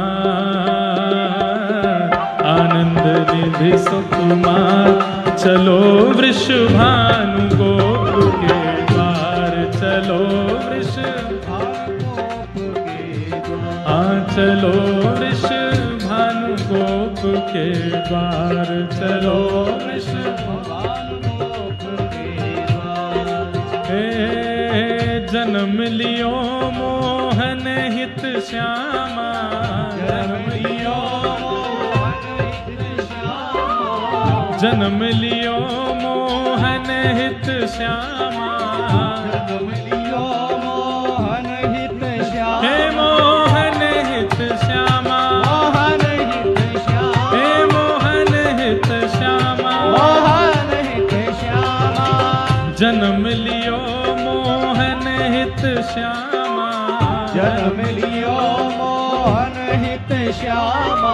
आनंद निधि सुकुमार, चलो वृषभानु गोप के द्वार, चलो वृषभानु के द्वार, चलो वृषभानु गोप के द्वार, चलो वृषभानु गोप के द्वार। हे जन्म लियो मोहन हित श्यामा, जन्म लियो जन्म लियो मोहन हित श्यामा, जन्म लियो मोहन हित श्यामा, हे मोहन हित श्यामा, मोहन हित श्यामा, हे मोहन हित श्यामा, मोहन हित श्यामा, जन्म लियो मोहन हित श्यामा, जन्म लियो मोहन हित श्यामा,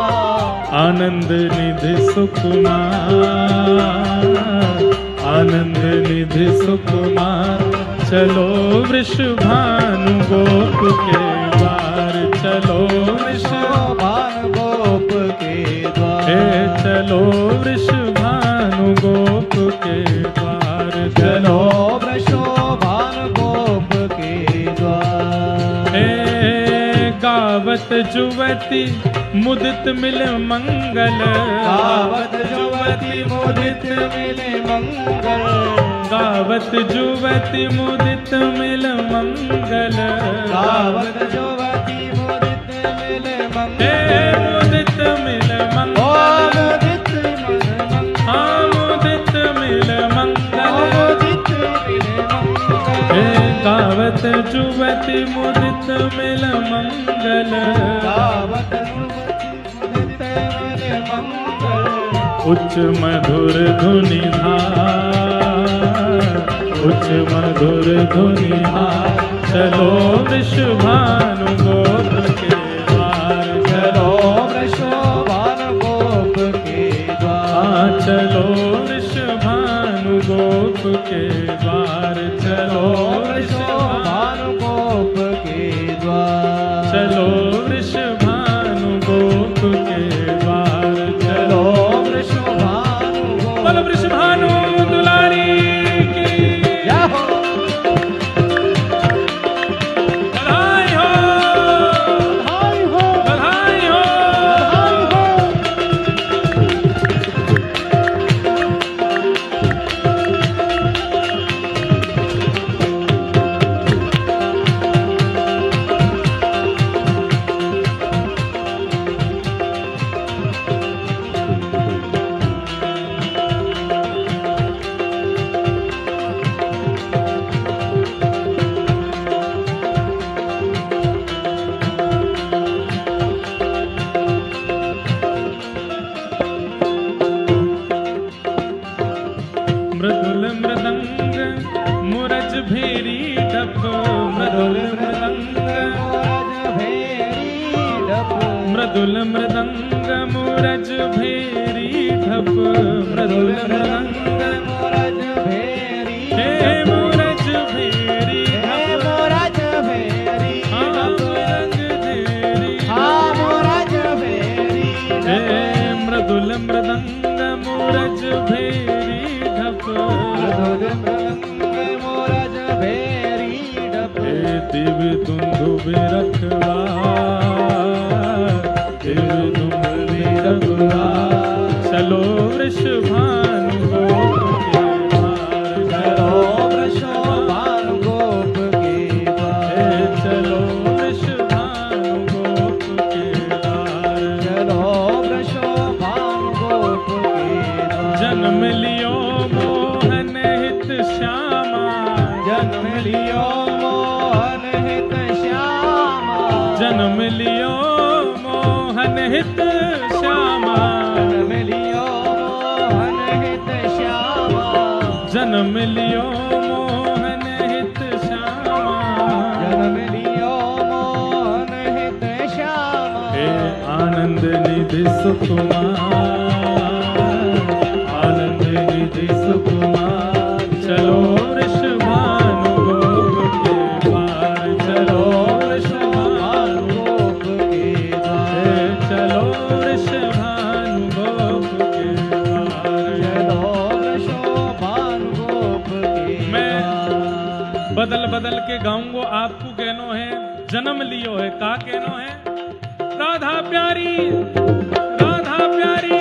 आनंद निधि सुकुमार, आनंद निधि सुकुमार, चलो वृषभानु गोप के द्वार, चलो वृषभानु गोप के द्वार, हे चलो वृषभानु गोप के द्वार, चलो वृषभानु गोप के द्वार। हे गावत जुवती मुदित मिल मंगल, गावत जुवती मुदित मिले मंगल, गावत जुवती मुदित मिल मंगल, गावत जुवती मुदित मिले मंगल, हे मुदित मिल मंगल, मुदित मिले मंगल, हाँ मुदित मिल मंगल, मुदित मिले मंगल, हे गावत जुवती मुदित मिल मंगल, गावत जुवती मुदित मिले मंगल, उच्च मधुर धुनि धार, उच्च मधुर धुनि धार, चलो वृषभानु गोप के द्वार, चलो वृषभानु गोप के द्वार, चलो वृषभानु गोप के द्वार, चलो वृषभानु गोप के द्वार, चलो वृषभानु गोप के द्वार, चलो वृषभानु गोप, बोलो वृषभानु दुलारी की जय हो, बधाई हो। मृदुल मृदंग मृदुल मृदंग मूरज भेरी ढप मृदुल मृदंग हे मूरज भेरी हे मृदुल मृदंग मूरज भेरी ढप हे दिव दुंदुभि रखवार दिव दुंदुभि रखवार चलो वृषभानु गोप के द्वार चलो वृषभानु गोप के द्वार जन्म लियो मोहन हित श्यामा जन्म लियो मोहन हित श्यामा जन्म लियो मोहन हित श्यामा जन्म लियो मोहन हित श्यामा जन्म लियो मोहन हित श्यामा जन्म लियो मोहन हित श्यामा हे आनंद निधि सुकुमार आनंद निधि सुकुमार चलो वृषभानु गोप के द्वार चलो वृषभानु गोप के हे चलो वृषभानु गोप के द्वार चलो वृषभानु गोप के मैं बदल बदल के गाऊंगो आपको कहनो है जन्म लियो है का कहनो है राधा प्यारी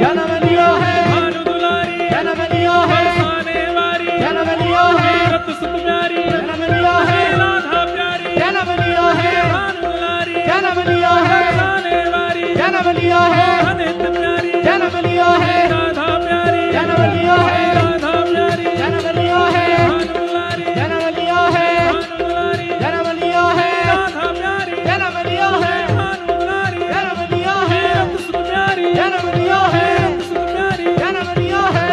जन्म लियो है भानु दुलारी जन्म लियो है बरसाने वारी जन्म लियो है रत सुत प्यारी जन्म लियो है राधा प्यारी जन्म लियो है भानु दुलारी जन्म लियो है बरसाने वारी जन्म लियो है अनित प्यारी जन्म लियो है राधा प्यारी जन्म लियो है राधा प्यारी जन्म लियो है भानु दुलारी जन्म लियो है भानु दुलारी जन्म लियो है राधा प्यारी जन्म लियो है भानु दुलारी जन्म लियो है रत सुत प्यारी जन्म लियो है रत सुत प्यारी जन्म लियो है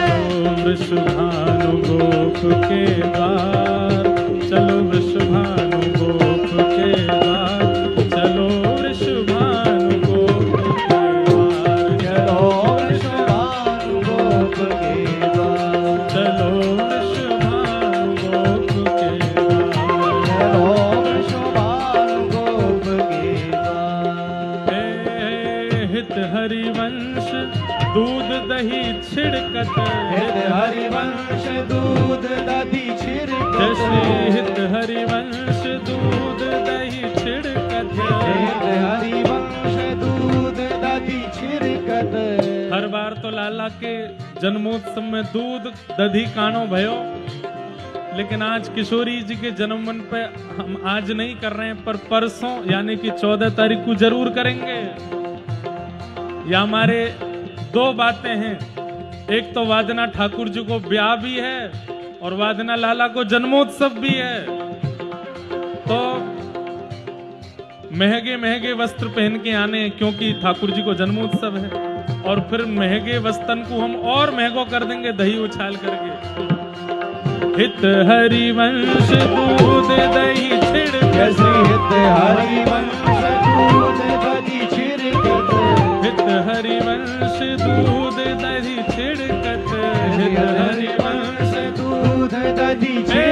वृषभानु गोप के द्वार चलो वृषभानु गोप के द्वार चलो वृषभानु गोप के द्वार चलो वृषभानु गोप के द्वार चलो वृषभानु गोप के द्वार चलो वृषभानु गोप के द्वार हे हित हरिवंश दूध दही छिड़कत हित हरिवंश दूध दधि छिड़कत जैसे हित हरिवंश दूध दही छिड़कत हित हरिवंश दूध दधि छिड़कत हर बार तो लाला के जन्मोत्सव में दूध दधी कानो भयो, लेकिन आज किशोरी जी के जन्मदिन पे हम आज नहीं कर रहे हैं, पर परसों यानी कि 14 तारीख को जरूर करेंगे। या हमारे दो बातें हैं, एक तो वादना ठाकुर जी को ब्याह भी है और वादना लाला को जन्मोत्सव भी है। तो महंगे महंगे वस्त्र पहन के आने, क्योंकि ठाकुर जी को जन्मोत्सव है। और फिर महंगे वस्त्रन को हम और महंगो कर देंगे दही उछाल करके। हित हरिवंश दूध दही छिड़क हित हरिवंश दूध दधि छिड़कत हित हरिवंश दूध दही छिड़कत हित हरिवंश दूध दधि हे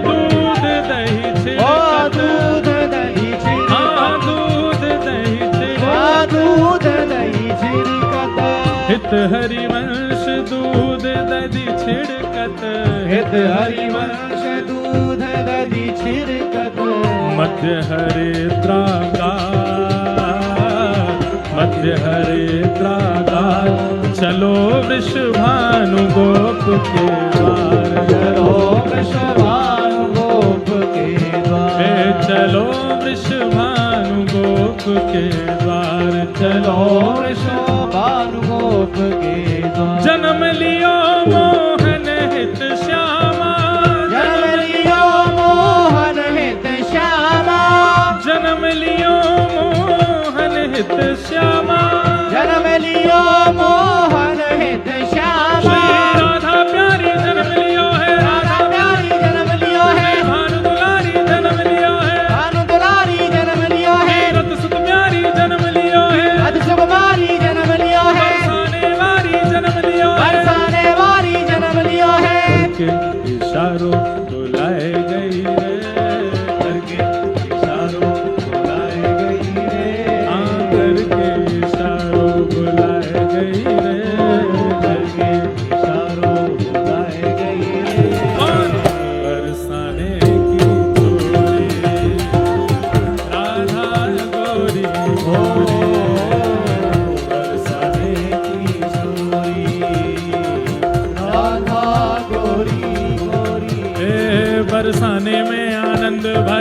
दूध दही ओ छिड़कत दूध दधि हाँ दूध दही छिड़कत दूध दही छिड़कत हित हरिवंश दूध दही छिड़कत हित हरिवंश दूध दधि छिड़कत मध्य हरिद्रागार चलो वृषभानु गोप के द्वार चलो वृषभानु गोप के द्वार हे चलो वृषभानु गोप के द्वार चलो वृषभानु गोप के द्वार जन्म लियो मोहन हित श्यामा जन्म लियो मोहन हित श्यामा जन्म लियो मोहन हित श्यामा जन्म लियो मोहन हित श्यामा राधा प्यारी जन्म लियो है राधा प्यारी जन्म लियो है भानु दुलारी जन्म लियो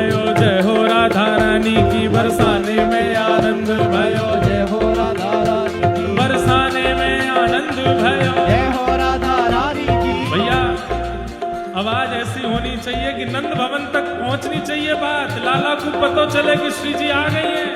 भयो, जय हो राधा रानी की बरसाने में आनंद भयो, जय हो राधा रानी की, बरसाने में आनंद भयो। जय हो राधा रानी की। भैया आवाज ऐसी होनी चाहिए कि नंद भवन तक पहुंचनी चाहिए बात, लाला को पता चले कि श्री जी आ गई हैं।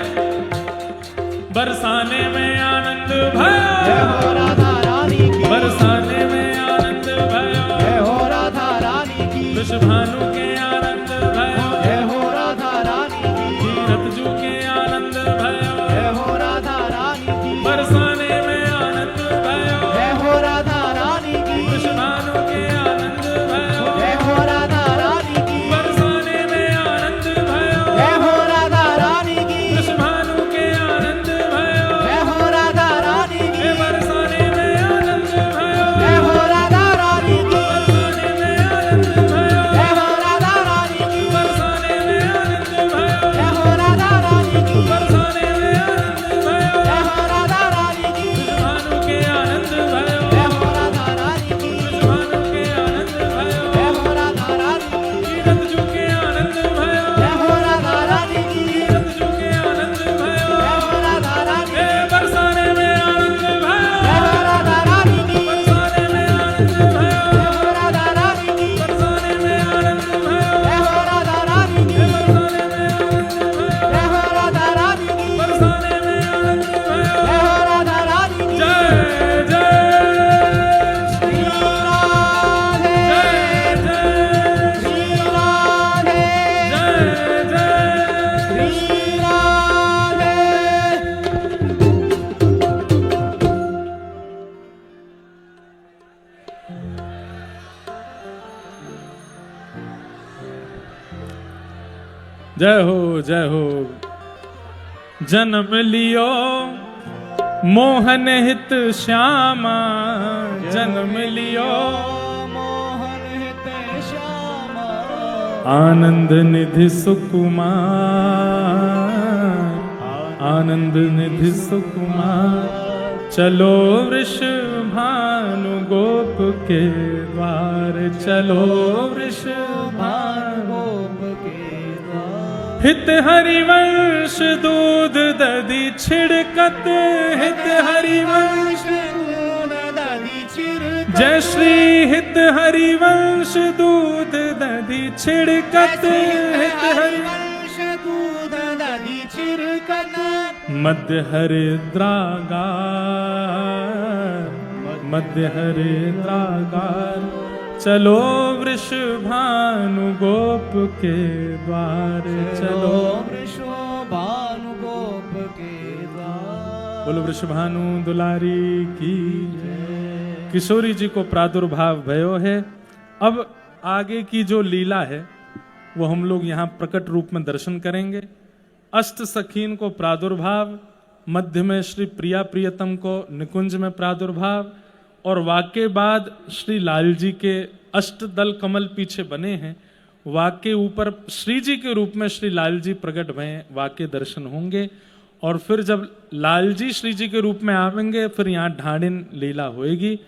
बरसाने में आनंद भयो, जय हो राधा रानी की, बरसाने में आनंद भयो, जय हो राधा रानी की, वृषभानु के आनंद भयो, जय हो राधा रानी की, तीरथ जू के आनंद भयो, जय हो राधा रानी की, बरसाने में आनंद भयो, जय हो राधा रानी की, वृषभानु के आनंद भयो, जय हो राधा रानी की, बरसाने में आनंद भयो, जय हो राधा रानी की, वृषभानु के आनंद भयो, जय हो राधा रानी की, हे बरसाने में आनंद भयो, जय हो राधा रानी की, बरसाने में आनंद भयो, जय हो राधा रानी की, बरसाने में आनंद भयो, जय हो राधा रानी की, बरसाने में आनंद भयो, जय हो राधा रानी की, वृषभानु के आनंद भयो, जय हो राधा रानी की, वृषभानु के आनंद भयो, जय हो राधा रानी की, तीरथ जू के आनंद भयो, जय हो राधा रानी की, तीरथ जू के आनंद भयो, जय हो राधा रानी की, हे बरसाने में आनंद भयो, जय हो राधा रानी की, बरसाने में आनंद भयो, जय हो राधा रानी की, बरसाने में आनंद भयो, जय हो राधा रानी की, हे बरसाने में आनंद भयो, जय हो राधा रानी की, बरसाने में आनंद भयो। जय हो राधा रानी की। जय जय श्री राधे, जय जय श्री राधे, जय जय श्री राधे। जय हो जय हो। जन्म लियो मोहन हित श्यामा, जन्म लियो मोहन हित श्यामा, आनंद निधि सुकुमार, आनंद निधि सुकुमार। चलो वृषभानु गोप के द्वार, चलो वृषभानु गोप के द्वार। हित हरिवंश दूध दधि छिड़कत, हित हरिवंश दूध दधि छिड़कत, जय श्री हित हरिवंश दूध दधि छिड़कत, हित हरिवंश दूध दधि छिड़कत। मध्य हरिद्रागार, मध्य हरिद्रागार। चलो वृषभानु गोप के द्वार, चलो वृषभानु गोप के द्वार। बोलो वृषभानु दुलारी की। किशोरी जी को प्रादुर्भाव भयो है। अब आगे की जो लीला है वो हम लोग यहाँ प्रकट रूप में दर्शन करेंगे। अष्ट सखीन को प्रादुर्भाव, मध्य में श्री प्रिया प्रियतम को निकुंज में प्रादुर्भाव, और वाक्य बाद श्री लाल जी के अष्ट दल कमल पीछे बने हैं। वाक्य ऊपर श्री जी के रूप में श्री लाल जी प्रकट भये, वाक्य दर्शन होंगे। और फिर जब लाल जी श्री जी के रूप में आवेंगे फिर यहाँ ढांडिन लीला होएगी।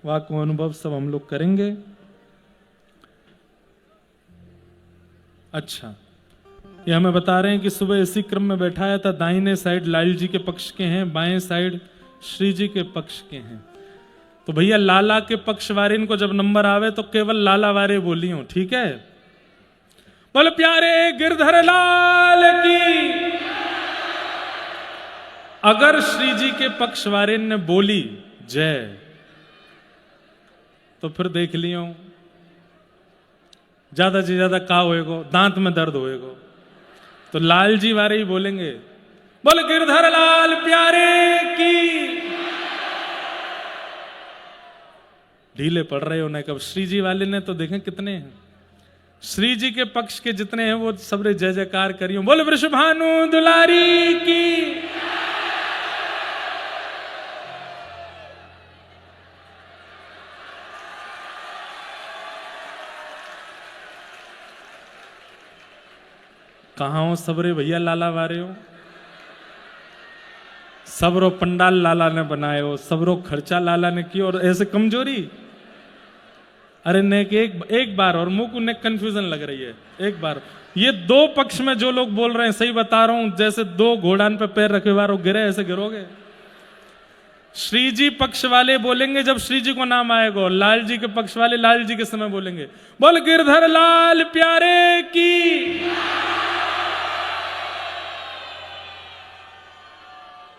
वाक्य अनुभव सब हम लोग करेंगे। अच्छा, ये हमें बता रहे हैं कि सुबह इसी क्रम में बैठाया था। दाहिने साइड लाल जी के पक्ष के हैं, बाएं साइड श्री जी के पक्ष के हैं। तो भैया लाला के पक्ष वारे को जब नंबर आवे तो केवल लाला वारे बोली हो, ठीक है? बोले प्यारे गिरधर लाल की। अगर श्री जी के पक्ष वारे ने बोली जय तो फिर देख लियो ज्यादा से ज्यादा का होएगो, दांत में दर्द होएगो। तो लाल जी वारे ही बोलेंगे, बोले गिरधर लाल प्यारे की। ढीले पड़ रहे हो ना। कब श्री जी वाले ने तो देखें कितने हैं, श्री जी के पक्ष के जितने हैं वो सबरे जय जयकार करियो। बोले वृषभानु दुलारी की। कहाँ हो सबरे भैया लाला वारे हो? सबरो पंडाल लाला ने बनाए हो, सबरो खर्चा लाला ने किया। और ऐसे कमजोरी अरे नेक एक बार और मुंह को नेक कंफ्यूजन लग रही है। एक बार ये दो पक्ष में जो लोग बोल रहे हैं सही बता रहा हूं, जैसे दो घोड़ान पे पैर रखे बार गिरे ऐसे गिरोगे। श्री जी पक्ष वाले बोलेंगे जब श्री जी को नाम आएगा, लाल जी के पक्ष वाले लाल जी के समय बोलेंगे बोल गिरधर लाल प्यारे की।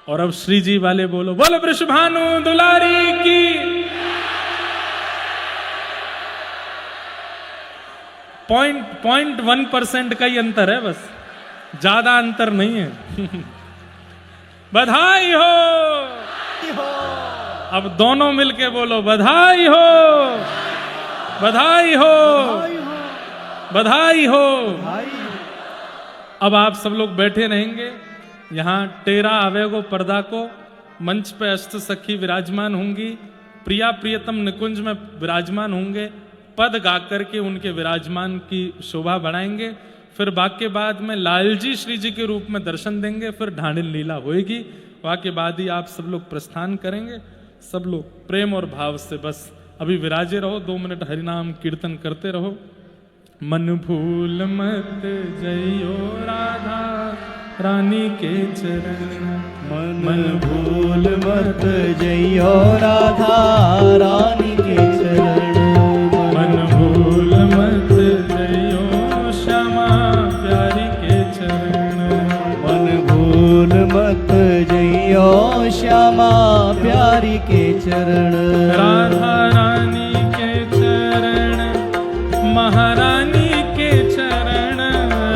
और अब श्री जी वाले बोलो बोल वृषभानु दुलारी की। 0.1% का ही अंतर है, बस ज्यादा अंतर नहीं है। बधाई हो। अब दोनों मिलके बोलो बधाई हो, बधाई हो, बधाई हो। अब आप सब लोग बैठे रहेंगे। यहाँ तेरा आवेगो पर्दा को मंच पे अष्ट सखी विराजमान होंगी, प्रिया प्रियतम निकुंज में विराजमान होंगे, पद गाकर के उनके विराजमान की शोभा बढ़ाएंगे। फिर वाक्य बाद में लालजी श्री जी के रूप में दर्शन देंगे, फिर ढांडिल लीला होएगी। वाक्य बाद ही आप सब लोग प्रस्थान करेंगे। सब लोग प्रेम और भाव से बस अभी विराजे रहो, 2 मिनट हरिनाम कीर्तन करते रहो। मन भूल मत जइयो राधा रानी के चरण, मन भूल मत जइयो राधा रानी के चरण। मन भूल मत जइयो श्यामा प्यारी के चरण। मन भूल मत जइयो श्यामा प्यारी के चरण। राधा रानी के चरण, महारानी के चरण।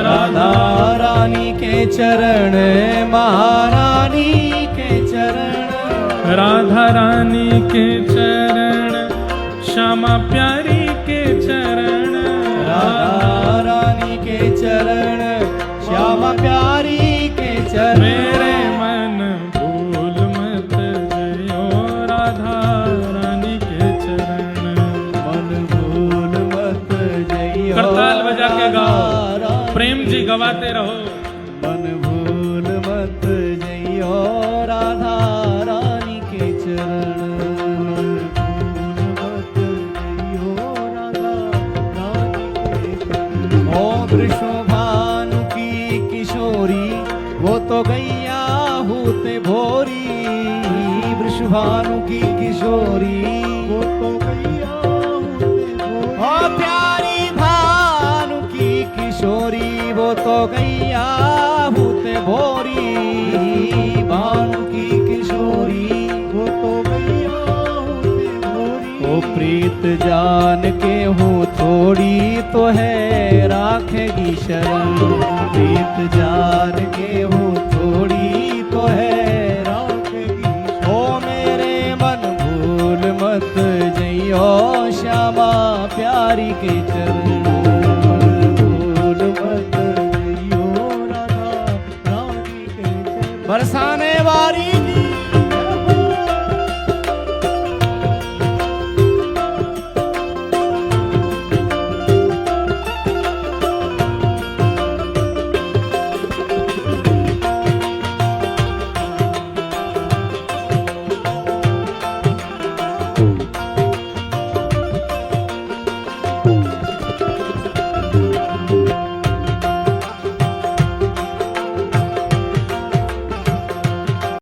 राधा रानी के चरण, महारानी के चरण। राधा रानी के चरण, श्यामा प्यारी के चरण। राधा रानी के चरण, श्यामा प्यारी के चरण। मेरे मन भूल मत जइयो राधा रानी के चरण। मन भूल मत जइयो करताल बजा के गाओ, राधा प्रेम जी गवाते रहो। मन भूल मत जइयो राधा रानी के चरण। मन भूल मत जइयो राधा रानी के चरण। ओ वृषभानु की किशोरी वो तो गैया होते भोरी। वृषभानु की किशोरी वो तो गैया होते भोरी। ओ प्यारी भानु की किशोरी वो तो गैया होते भोरी। भानु की किशोरी वो तो गैया होते भोरी। ओ प्रीत जान के हूँ थोड़ी तो है राखेगी शरण। प्रीत जान के हूँ थोड़ी तो है राखेगी। ओ मेरे मन भूल मत जइयो श्यामा प्यारी के चरण। भूल मत जइयो राधा रानी के चरण। बरसाने वाली